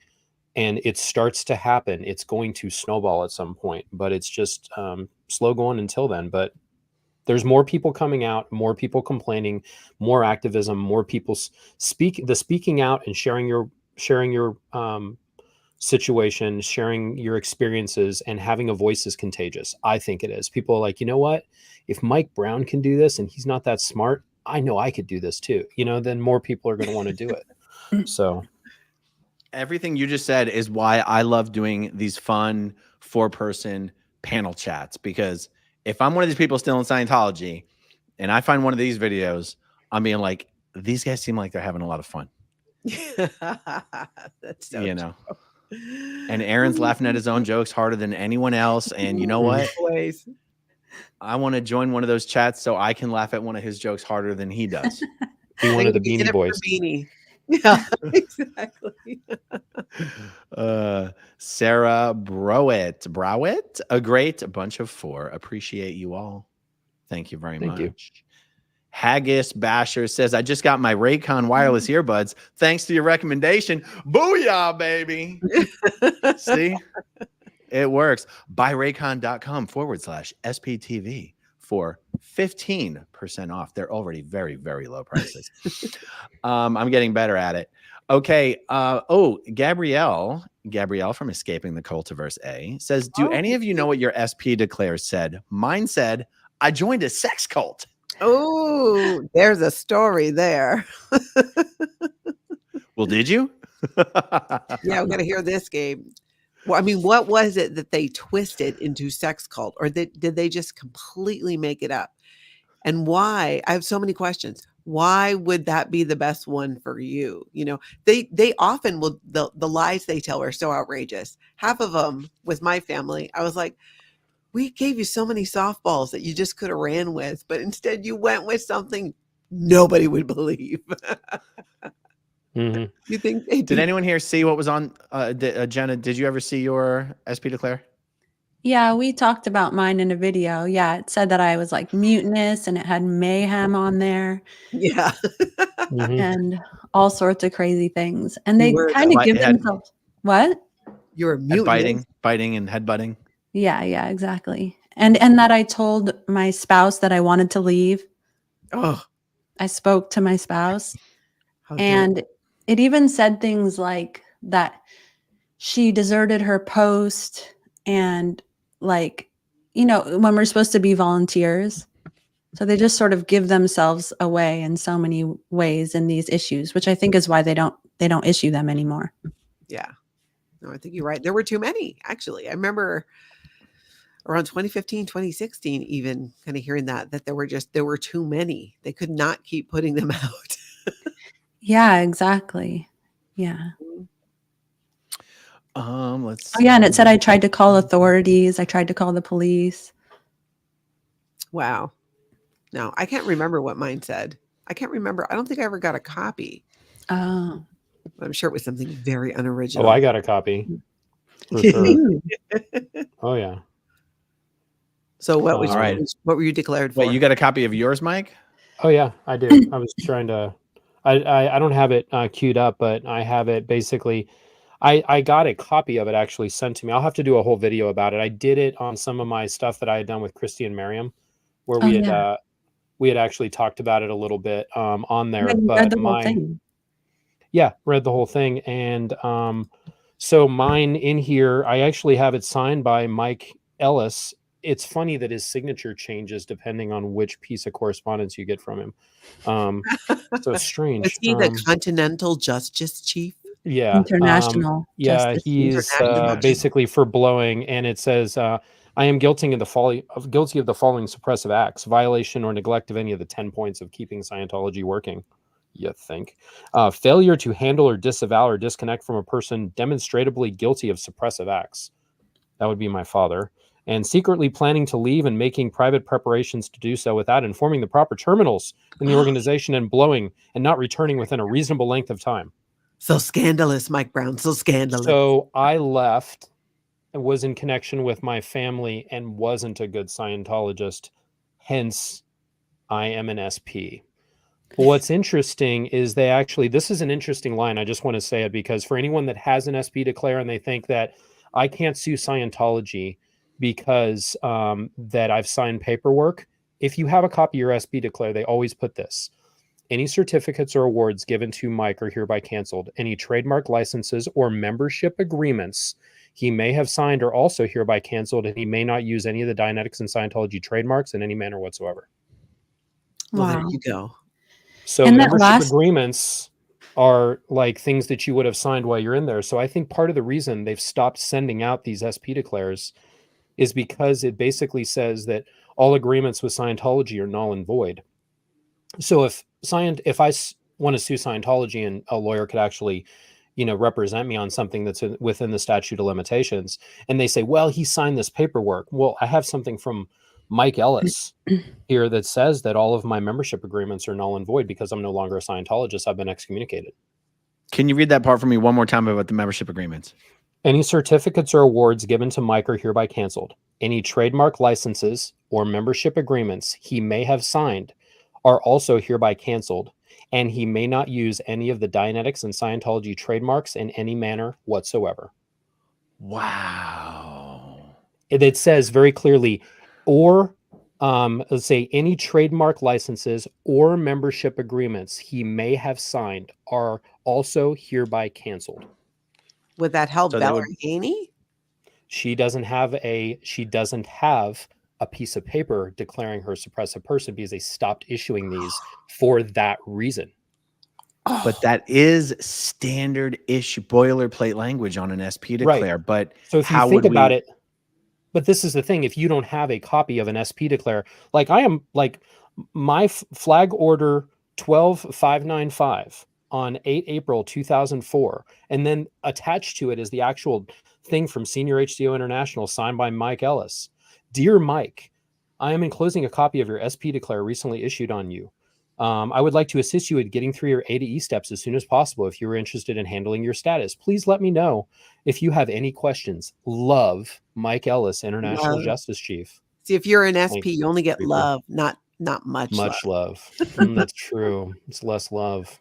and it starts to happen, it's going to snowball at some point, but it's just slow going until then. But there's more people coming out, more people complaining, more activism, more people speaking out and sharing your situation, sharing your experiences, and having a voice is contagious. I think it is. People are like, you know what? If Mike Brown can do this and he's not that smart, I know I could do this too. Then more people are going to want to do it. So everything you just said is why I love doing these fun 4-person panel chats, because if I'm one of these people still in Scientology and I find one of these videos, I'm being like, these guys seem like they're having a lot of fun. That's so true. And Aaron's laughing at his own jokes harder than anyone else. And you know what? I want to join one of those chats so I can laugh at one of his jokes harder than he does. Be one of the Beanie Boys. Yeah, exactly. Sarah Browett, a great bunch of 4. Appreciate you all. Thank you very much. You. Haggis Basher says, I just got my Raycon wireless earbuds thanks to your recommendation. Booyah, baby. See, it works. Buyraycon.com/SPTV for 15% off. They're already very, very low prices. I'm getting better at it. Okay. Gabrielle from Escaping the Cultiverse A says, do any of you know what your SP declare said? Mine said, I joined a sex cult. Oh, there's a story there. Well, did you? Yeah, we got to hear this, Gabe. Well, I mean, what was it that they twisted into sex cult, or did they just completely make it up? And why? I have so many questions. Why would that be the best one for you? You know, they often will, the lies they tell are so outrageous. Half of them with my family, I was like, we gave you so many softballs that you just could have ran with, but instead you went with something nobody would believe. Mm-hmm. You think they did anyone here see what was on Jenna? Did you ever see your SP declare? Yeah, we talked about mine in a video. Yeah, it said that I was like mutinous and it had mayhem on there. Yeah. Mm-hmm. And all sorts of crazy things. And they were, kind of though. give themselves what? You were mutinous. Biting and headbutting. Yeah, exactly. And that I told my spouse that I wanted to leave. Oh, I spoke to my spouse. how dare And you. it even said things like that she deserted her post, and like, you know, when we're supposed to be volunteers. So they just sort of give themselves away in so many ways in these issues, which I think is why they don't issue them anymore. Yeah. No, I think you're right. There were too many, actually. I remember around 2015, 2016, even kind of hearing that there were too many. They could not keep putting them out. Yeah, exactly. Yeah. Let's see. Oh, yeah. And it said I tried to call authorities. I tried to call the police. Wow. No, I can't remember what mine said. I can't remember. I don't think I ever got a copy. Oh. But I'm sure it was something very unoriginal. Oh, I got a copy. For sure. Oh, yeah. So what was All your, right. what were you declared for? Wait, you got a copy of yours, Mike? Oh, yeah, I do. I was trying to, I don't have it queued up, but I have it basically. I got a copy of it actually sent to me. I'll have to do a whole video about it. I did it on some of my stuff that I had done with Christy and Miriam, where we had actually talked about it a little bit on there. You but read the whole thing. Yeah, read the whole thing. And so mine in here, I actually have it signed by Mike Ellis. It's funny that his signature changes depending on which piece of correspondence you get from him. So strange. Is he the Continental Justice Chief? Yeah. International. Yeah, Justice. he's basically for blowing, and it says, I am guilty of the following suppressive acts: violation or neglect of any of the 10 points of keeping Scientology working. You think failure to handle or disavow or disconnect from a person demonstrably guilty of suppressive acts. That would be my father. And secretly planning to leave and making private preparations to do so without informing the proper terminals in the organization, and blowing and not returning within a reasonable length of time. So scandalous, Mike Brown. So scandalous. So I left and was in connection with my family and wasn't a good Scientologist. Hence, I am an SP. But what's interesting is this is an interesting line. I just want to say it because for anyone that has an SP declare and they think that I can't sue Scientology because that I've signed paperwork, if you have a copy of your SP declare, they always put this. Any certificates or awards given to Mike are hereby canceled. Any trademark licenses or membership agreements he may have signed are also hereby canceled, and he may not use any of the Dianetics and Scientology trademarks in any manner whatsoever. Well, Wow. there you go. So And that membership agreements are like things that you would have signed while you're in there. So I think part of the reason they've stopped sending out these SP declares is because it basically says that all agreements with Scientology are null and void. So if I want to sue Scientology and a lawyer could actually, represent me on something that's within the statute of limitations, and they say, well, he signed this paperwork. Well, I have something from Mike Ellis here that says that all of my membership agreements are null and void because I'm no longer a Scientologist. I've been excommunicated. Can you read that part for me one more time about the membership agreements? Any certificates or awards given to Mike are hereby canceled. Any trademark licenses or membership agreements he may have signed are also hereby canceled, and he may not use any of the Dianetics and Scientology trademarks in any manner whatsoever. Wow. It says very clearly, or let's say any trademark licenses or membership agreements he may have signed are also hereby canceled. Would that help So that would- Valerie Haney? She doesn't have a piece of paper declaring her suppressive person because they stopped issuing these for that reason. But that is standard issue boilerplate language on an SP declare. Right. But So if you how think would about we... it, but this is the thing, if you don't have a copy of an SP declare, like I am, like my flag order 12595 on 8 April 2004, and then attached to it is the actual thing from Senior HCO International signed by Mike Ellis. Dear Mike, I am enclosing a copy of your SP declare recently issued on you. I would like to assist you in getting through your A to E steps as soon as possible. If you're interested in handling your status, please let me know if you have any questions. Love, Mike Ellis, International Justice Chief. See, if you're an SP, you only get love, not much love. That's true. It's less love.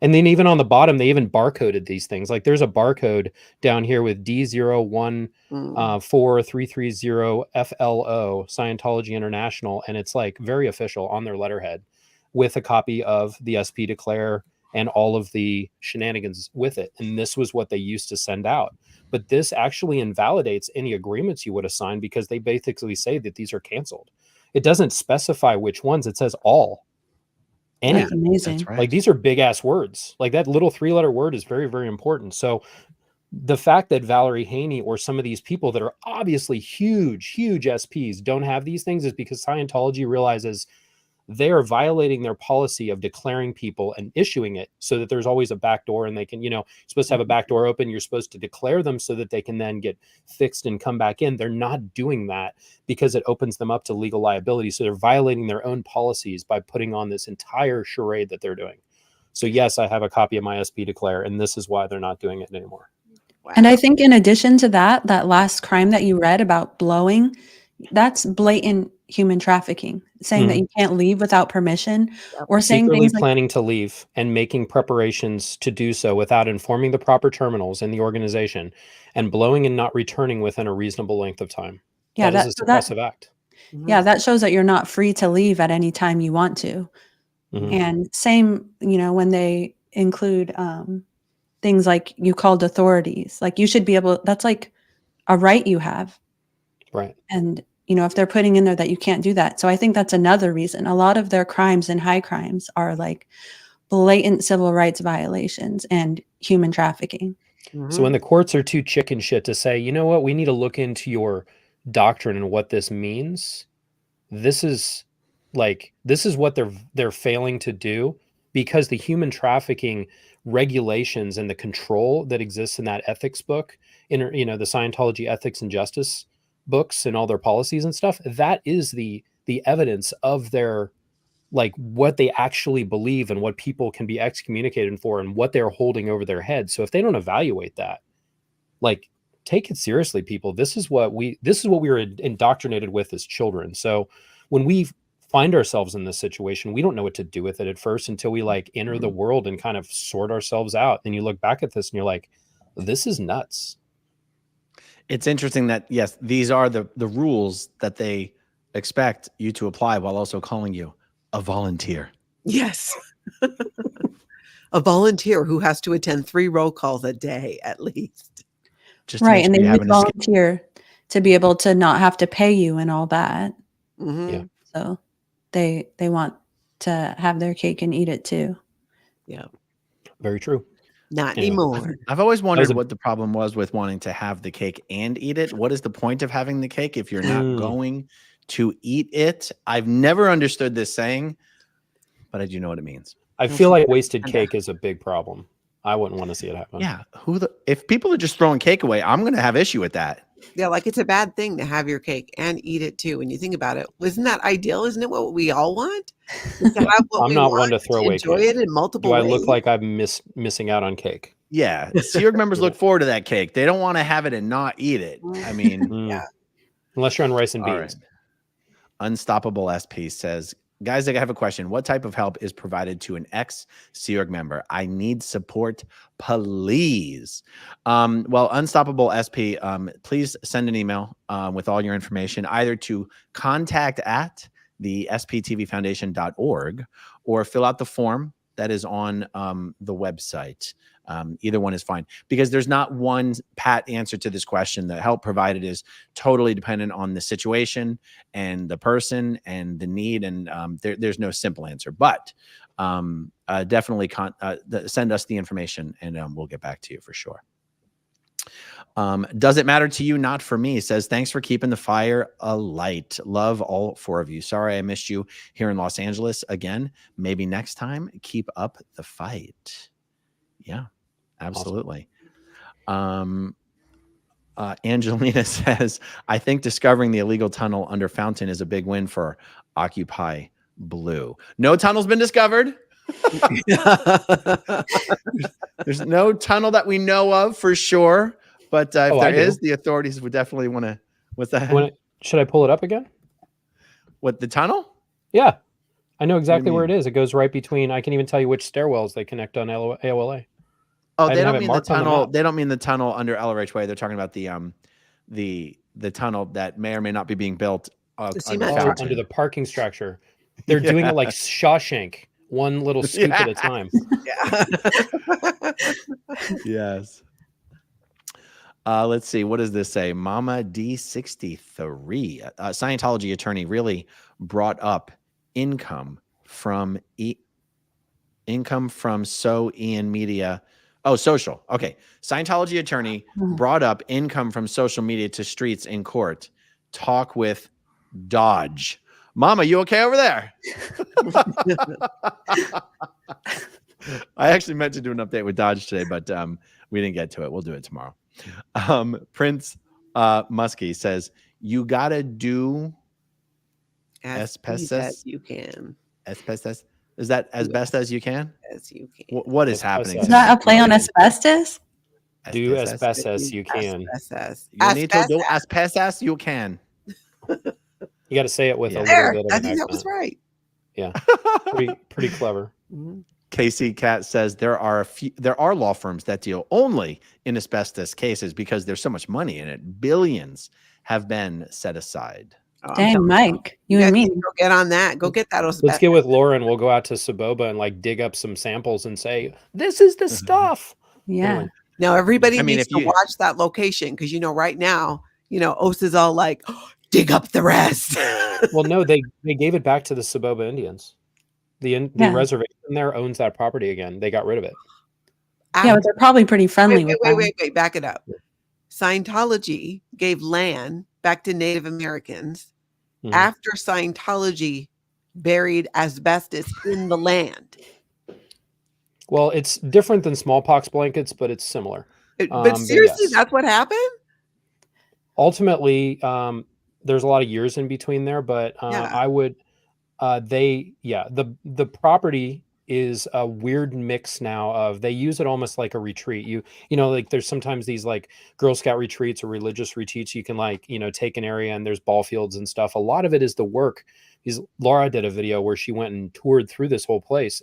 And then even on the bottom, they even barcoded these things. Like there's a barcode down here with D014330FLO, Scientology International, and it's like very official on their letterhead, with a copy of the SP declare and all of the shenanigans with it. And this was what they used to send out. But this actually invalidates any agreements you would have signed, because they basically say that these are canceled. It doesn't specify which ones. It says all. Any. That's amazing. That's right. Like these are big ass words. Like that little 3-letter word is very, very important. So the fact that Valerie Haney or some of these people that are obviously huge, huge SPs don't have these things is because Scientology realizes they are violating their policy of declaring people and issuing it so that there's always a back door, and they can, you're supposed to have a back door open. You're supposed to declare them so that they can then get fixed and come back in. They're not doing that because it opens them up to legal liability. So they're violating their own policies by putting on this entire charade that they're doing. So yes, I have a copy of my SP declare, and this is why they're not doing it anymore. Wow. And I think in addition to that last crime that you read about blowing, that's blatant human trafficking, saying that you can't leave without permission, or saying Secretly things like planning to leave and making preparations to do so without informing the proper terminals in the organization, and blowing and not returning within a reasonable length of time. Yeah, that is a suppressive act. Yeah, that shows that you're not free to leave at any time you want to. And same, when they include things like you called authorities, like you should be able, that's like a right you have. Right. And, if they're putting in there that you can't do that. So I think that's another reason. A lot of their crimes and high crimes are like blatant civil rights violations and human trafficking. So when the courts are too chicken shit to say, you know what, we need to look into your doctrine and what this means, this is what they're failing to do, because the human trafficking regulations and the control that exists in that ethics book, the Scientology ethics and justice books and all their policies and stuff, that is the evidence of their, like, what they actually believe and what people can be excommunicated for and what they're holding over their heads. So if they don't evaluate that, like, take it seriously, people. This is what we were indoctrinated with as children. So when we find ourselves in this situation, we don't know what to do with it at first until we like enter the world and kind of sort ourselves out. And you look back at this and you're like, this is nuts. It's interesting that, yes, these are the rules that they expect you to apply while also calling you a volunteer. Yes. A volunteer who has to attend 3 roll calls a day at least. Just to Right. And sure they you would haven't escaped. volunteer to be able to not have to pay you and all that. Yeah. So they want to have their cake and eat it too. Yeah. Very true. Not Anyway. anymore. I've always wondered what the problem was with wanting to have the cake and eat it. What is the point of having the cake if you're not going to eat it? I've never understood this saying, but I do know what it means. I feel like wasted cake is a big problem. I wouldn't want to see it happen. Yeah. If people are just throwing cake away, I'm going to have issue with that. Yeah, like it's a bad thing to have your cake and eat it too. When you think about it, isn't that ideal? Isn't it what we all want? To have what I'm we not want, one to throw away enjoy cake. it in multiple Do I ways. look like I'm missing out on cake? Yeah. Sea Org members look forward to that cake. They don't want to have it and not eat it. I mean, Yeah. Unless you're on rice and all beans. right. Unstoppable SP says, Guys, I have a question. What type of help is provided to an ex-Sea Org member? I need support, please. Well, Unstoppable SP, please send an email with all your information, either to contact@ the SPTVfoundation.org or fill out the form that is on the website. Either one is fine, because there's not one pat answer to this question. The help provided is totally dependent on the situation and the person and the need, and there's no simple answer. But definitely send us the information, and we'll get back to you for sure. Does it matter to you? Not for me. Says, thanks for keeping the fire alight. Love all 4 of you. Sorry I missed you here in Los Angeles again. Maybe next time. Keep up the fight. Yeah, absolutely. Awesome. Angelina says, I think discovering the illegal tunnel under Fountain is a big win for Occupy Blue. No tunnel's been discovered. There's no tunnel that we know of for sure. But if there is, the authorities would definitely want to. What's that? Should I pull it up again? What, the tunnel? Yeah. I know exactly where it is. It goes right between, I can even tell you which stairwells they connect on AOLA. Oh, they don't mean the tunnel. They don't mean the tunnel under LRH Way. They're talking about the tunnel that may or may not be being built under the parking structure. They're doing it like Shawshank, one little scoop at a time. Yes. Let's see. What does this say? Mama D63. Scientology attorney really brought up income from Ian Media. Oh, social. Okay. Scientology attorney brought up income from social media to streets in court. Talk with Dodge. Mama, you okay over there? I actually meant to do an update with Dodge today, but we didn't get to it. We'll do it tomorrow. Prince Muskie says, you got to do asbestos. You can. Asbestos. Is that as best as you can? As you can. What is happening? Is that a play on asbestos? Do as best as you can. You need to do as best as you can. You got to say it with a little bit of I think that was right. Yeah, pretty clever. Casey Cat says there are law firms that deal only in asbestos cases because there's so much money in it. Billions have been set aside. Dang, Mike, you and me. Go get on that. Go get that. Let's get with Laura and we'll go out to Saboba and like dig up some samples and say, this is the stuff. Yeah. Anyway. Now everybody needs to watch that location because right now, Osa's all like, oh, dig up the rest. Well, no, they gave it back to the Saboba Indians. The reservation there owns that property again. They got rid of it. Yeah, but they're probably pretty friendly with them. Wait, back it up. Scientology gave land back to Native Americans after Scientology buried asbestos in the land. Well, it's different than smallpox blankets, but it's similar. But seriously, that's what happened? Ultimately, there's a lot of years in between there, but I would, the property is a weird mix now of, they use it almost like a retreat. You know, like there's sometimes these like Girl Scout retreats or religious retreats. You can take an area and there's ball fields and stuff. A lot of it is the work. Laura did a video where she went and toured through this whole place.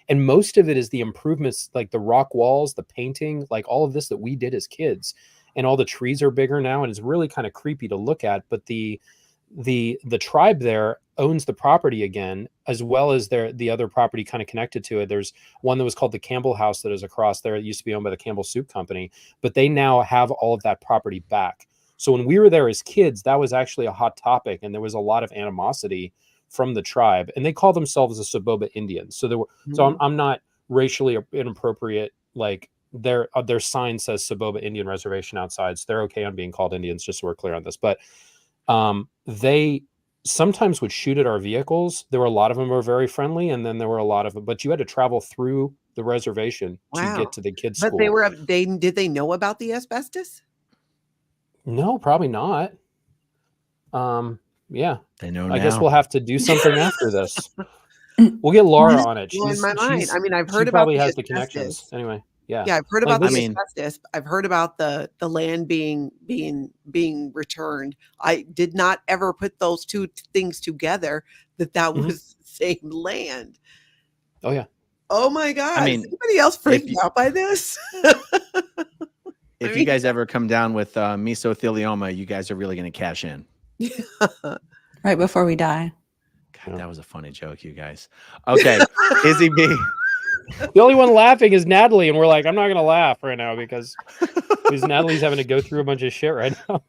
And most of it is the improvements, like the rock walls, the painting, like all of this that we did as kids. And all the trees are bigger now. And it's really kind of creepy to look at. But the tribe there owns the property again, as well as the other property kind of connected to it. There's one that was called the Campbell House that is across there. It used to be owned by the Campbell Soup Company, but they now have all of that property back. So when we were there as kids, that was actually a hot topic, and there was a lot of animosity from the tribe, and they call themselves the Saboba Indians. So there were, so I'm not racially inappropriate. Like their sign says Saboba Indian Reservation outside, so they're okay on being called Indians, just so we're clear on this. But they sometimes would shoot at our vehicles. There were a lot of them were very friendly, and then there were a lot of them, but you had to travel through the reservation to get to the kids' school. But did they know about the asbestos? No, probably not. Yeah, they know. I guess we'll have to do something after this. We'll get Laura on it. She's in my mind. I mean, I've heard she about probably the has the asbestos. connections anyway. Yeah. Yeah, I've heard Like, about the this- asbestos. I've heard about the land being returned. I did not ever put those two things together that Mhm. was the same land. Oh yeah. Oh my God. mean, Is anybody else freaked you- out by this? If I you mean- guys ever come down with mesothelioma, you guys are really going to cash in. Right before we die. God, Yeah. that was a funny joke, you guys. Okay, Izzy B. The only one laughing is Natalie, and we're like, I'm not gonna laugh right now because Natalie's having to go through a bunch of shit right now.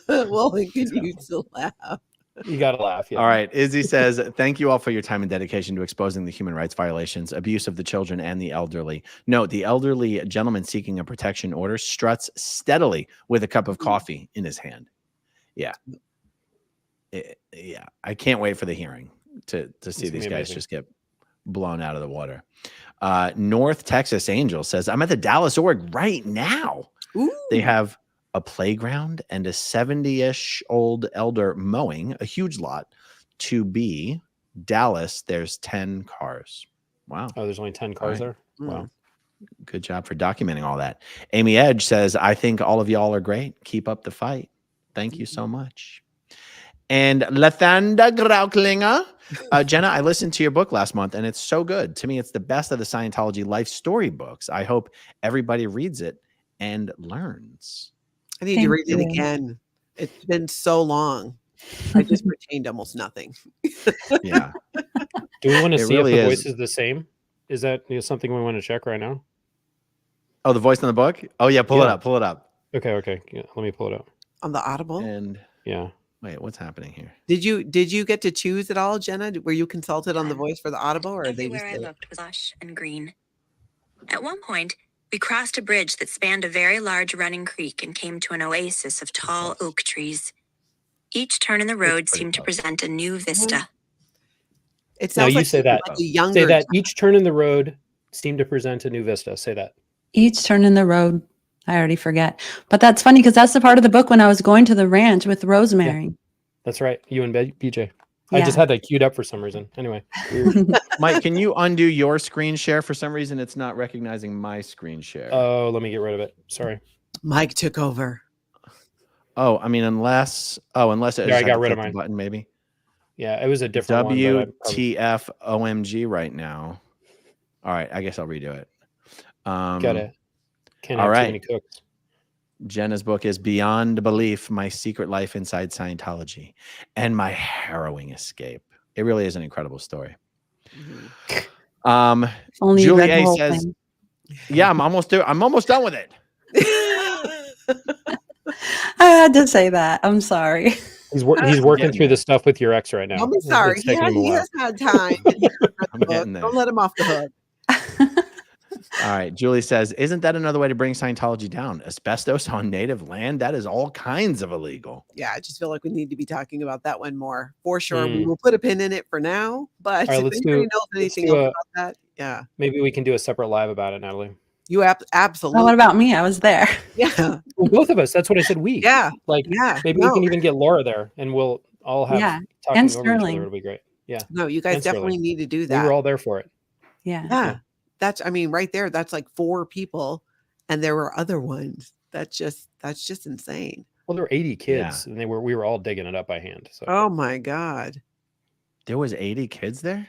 Well, it continues to laugh. You gotta laugh. Yeah. All right. Izzy says, thank you all for your time and dedication to exposing the human rights violations, abuse of the children and the elderly. Note, the elderly gentleman seeking a protection order struts steadily with a cup of coffee in his hand. Yeah. Yeah. I can't wait for the hearing to see these guys just get blown out of the water. North Texas Angel says, I'm at the Dallas org right now. Ooh. They have a playground and a 70-ish old elder mowing a huge lot. To be Dallas, there's 10 cars. Wow. Oh, there's only 10 cars there. Wow. Good job for documenting all that. Amy Edge says, I think all of y'all are great. Keep up the fight. Thank you so much. And Lathanda Grauklinger, Jenna, I listened to your book last month and it's so good. To me, it's the best of the Scientology life story books. I hope everybody reads it and learns. I need to read it again. It's been so long. I just retained almost nothing. Yeah. Do we want to see really if the is. voice is the same? Is that something we want to check right now? Oh, the voice in the book? Oh, yeah. Pull it Yeah. up. Pull it up. Okay. Yeah, let me pull it up. On the Audible? And Yeah. wait, what's happening here? Did you get to choose at all, Jenna? Were you consulted on the voice for the Audible, or they just Everywhere I did it? looked was lush and green. At one point, we crossed a bridge that spanned a very large running creek and came to an oasis of tall oak trees. Each turn in the road pretty seemed to close. present a new vista. It Now sounds you like say that. like a younger. Say that each turn in the road seemed to present a new vista. Say that. Each turn in the road. I already forget. But that's funny because that's the part of the book when I was going to the ranch with Rosemary. That's right. You and BJ. I Yeah. just had that queued up for some reason. Anyway. Weird. Mike, can you undo your screen share? For some reason, it's not recognizing my screen share. Oh, let me get rid of it. Sorry. Mike took over. Oh, I mean, unless it Yeah, I just had got to rid of click the mine. button, maybe. Yeah, it was a different one. But I probably WTF OMG right now. All right, I guess I'll redo it. got it. Can't all have right. too many cooks. Jenna's book is Beyond Belief, My Secret Life Inside Scientology and My Harrowing Escape. It really is an incredible story. Only you Julie read the A whole says, thing. yeah, I'm almost done with it. I had to say that. I'm sorry. He's working getting through there. the stuff with your ex right now. Don't be It's sorry. taking him a He while. has had time. And he's read the I'm book. getting there. Don't let him off the hook. All right. Julie says, isn't that another way to bring Scientology down? Asbestos on native land? That is all kinds of illegal. Yeah, I just feel like we need to be talking about that one more. For sure. We will put a pin in it for now. But All right, if let's anybody do- knows anything do else a- about that, yeah. Maybe we can do a separate live about it, Natalie. You absolutely. Oh, what about me? I was there. Yeah. Well, both of us. That's what I said. We. Yeah. Like Yeah. maybe no, we can even get Laura there, and we'll all have Yeah, talking and over each Sterling. other. It'll be great. Yeah, no, you guys and definitely Sterling. need to do we that. were all there for it. Yeah. Yeah. That's, I mean, right there, that's like 4 people. And there were other ones. That's just insane. Well, there were 80 kids, and we were all digging it up by hand. So Oh my God. There was 80 kids there?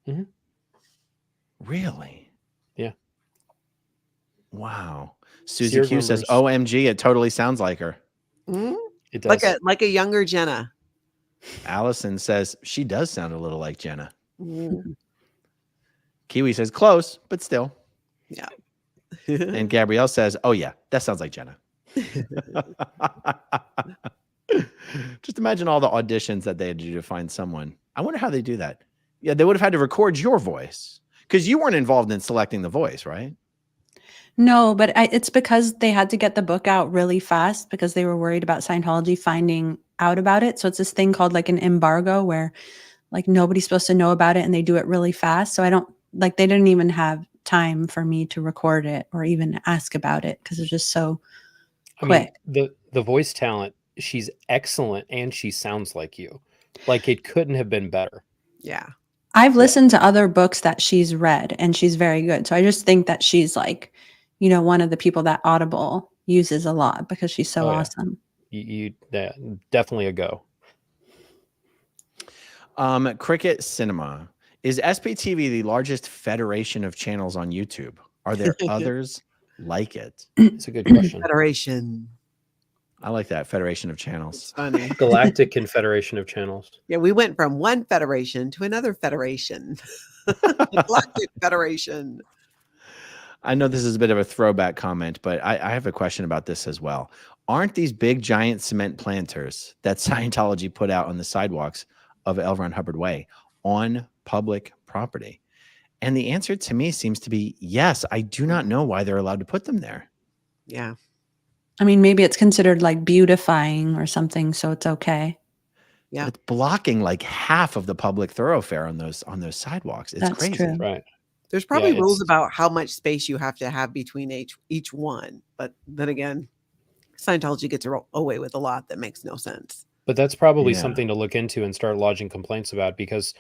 Mhm. Really? Yeah. Wow. Susie Sears Q says, members. OMG, it totally sounds like her. Mhm. it does. Like a younger Jenna. Allison says, she does sound a little like Jenna. Mhm. Kiwi says, close, but still. Yeah. And Gabrielle says, oh, yeah, that sounds like Jenna. Just imagine all the auditions that they had to do to find someone. I wonder how they do that. Yeah, they would have had to record your voice because you weren't involved in selecting the voice, right? No, but it's because they had to get the book out really fast because they were worried about Scientology finding out about it. So it's this thing called like an embargo where like nobody's supposed to know about it and they do it really fast. So they didn't even have time for me to record it or even ask about it because it's just so quick. I mean, the voice talent, she's excellent, and she sounds like you. Like it couldn't have been better. Yeah. I've listened to other books that she's read, and she's very good. So I just think that she's like, one of the people that Audible uses a lot because she's so awesome. Definitely a go. Cricket Cinema. Is SPTV the largest federation of channels on YouTube? Are there others like it? It's a good question. Federation. I like that. Federation of It's channels. funny. Galactic Confederation of Channels. Yeah, we went from one federation to another federation. Galactic Federation. I know this is a bit of a throwback comment, but I have a question about this as well. Aren't these big giant cement planters that Scientology put out on the sidewalks of L. Ron Hubbard Way on public property? And the answer to me seems to be yes. I do not know why they're allowed to put them there. Yeah. I mean, maybe it's considered like beautifying or something, so it's okay. Yeah. It's blocking like half of the public thoroughfare on those sidewalks. It's That's crazy. true. Right. There's probably rules about how much space you have to have between each one. But then again, Scientology gets away with a lot that makes no sense. But that's probably something to look into and start lodging complaints about, because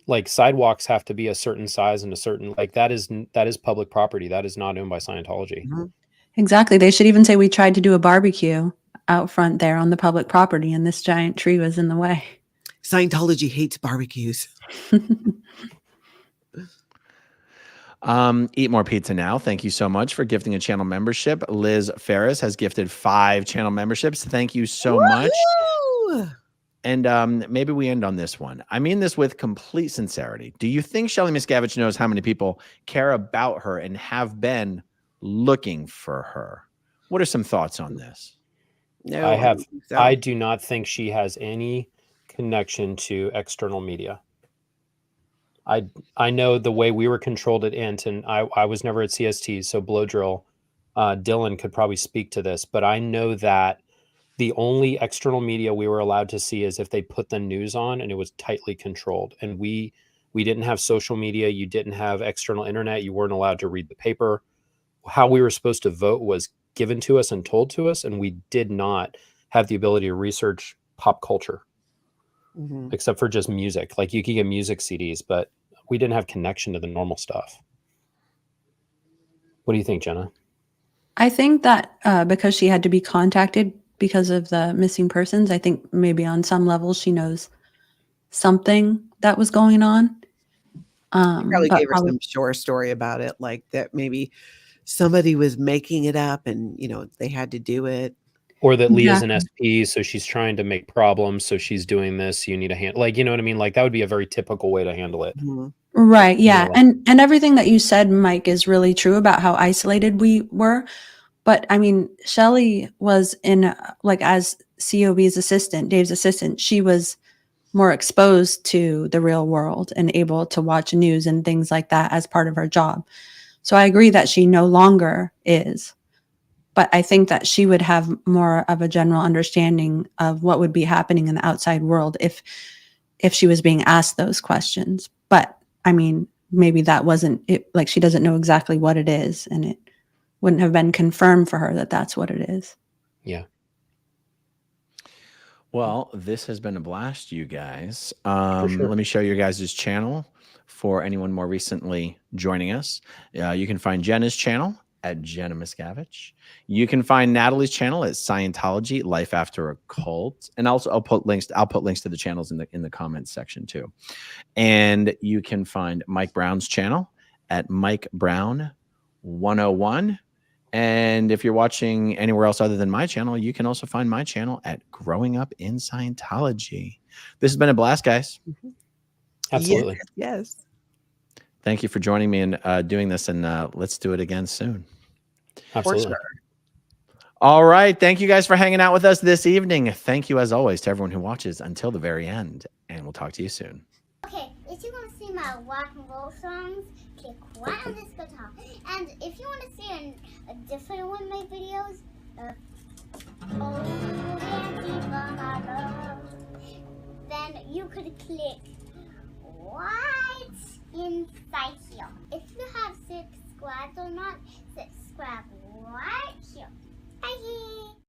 like sidewalks have to be a certain size and a certain, like that is public property. That is not owned by Scientology. Mm-hmm. Exactly. They should even say we tried to do a barbecue out front there on the public property and this giant tree was in the way. Scientology hates barbecues. Eat More Pizza Now. Thank you so much for gifting a channel membership. Liz Ferris has gifted 5 channel memberships. Thank you so much. And maybe we end on this one. I mean this with complete sincerity. Do you think Shelly Miscavige knows how many people care about her and have been looking for her? What are some thoughts on this? No, I have. don't think so. I do not think she has any connection to external media. I know the way we were controlled at INT, and I was never at CST, so Blow Drill, Dylan could probably speak to this, but I know that the only external media we were allowed to see is if they put the news on, and it was tightly controlled. And we didn't have social media. You didn't have external internet. You weren't allowed to read the paper. How we were supposed to vote was given to us and told to us, and we did not have the ability to research pop culture. Mm-hmm. Except for just music. Like you could get music CDs, but we didn't have connection to the normal stuff. What do you think, Jenna? I think that because she had to be contacted because of the missing persons, I think maybe on some level she knows something that was going on. Probably gave her some short story about it, like that maybe somebody was making it up and, they had to do it. Or that Leah's an SP, so she's trying to make problems, so she's doing this. You need a hand, like, you know what I mean? Like that would be a very typical way to handle it. Mm-hmm. Right. Yeah. And everything that you said, Mike, is really true about how isolated we were. But I mean, Shelly was in as COB's assistant, Dave's assistant, she was more exposed to the real world and able to watch news and things like that as part of her job. So I agree that she no longer is. But I think that she would have more of a general understanding of what would be happening in the outside world if she was being asked those questions. But I mean, maybe that wasn't it. Like she doesn't know exactly what it is, and it wouldn't have been confirmed for her that that's what it is. Yeah. Well, this has been a blast, you guys. For sure. Let me show you guys' channel for anyone more recently joining us. You can find Jenna's channel at Jenna Miscavige. You can find Natalie's channel at Scientology Life After a Cult, and also I'll put links to the channels in the comments section too. And you can find Mike Brown's channel at Mike Brown 101. And if you're watching anywhere else other than my channel, you can also find my channel at Growing Up in Scientology. This has been a blast, guys. Mm-hmm. Absolutely. Yes. Thank you for joining me and doing this, and let's do it again soon. Absolutely. Sure. All right. Thank you guys for hanging out with us this evening. Thank you, as always, to everyone who watches until the very end, and we'll talk to you soon. Okay, if you want to see my rock and roll songs, click right on this guitar. And if you want to see a different one of my videos, then you could click right inside here. If you have subscribed or not, subscribe right here. Bye.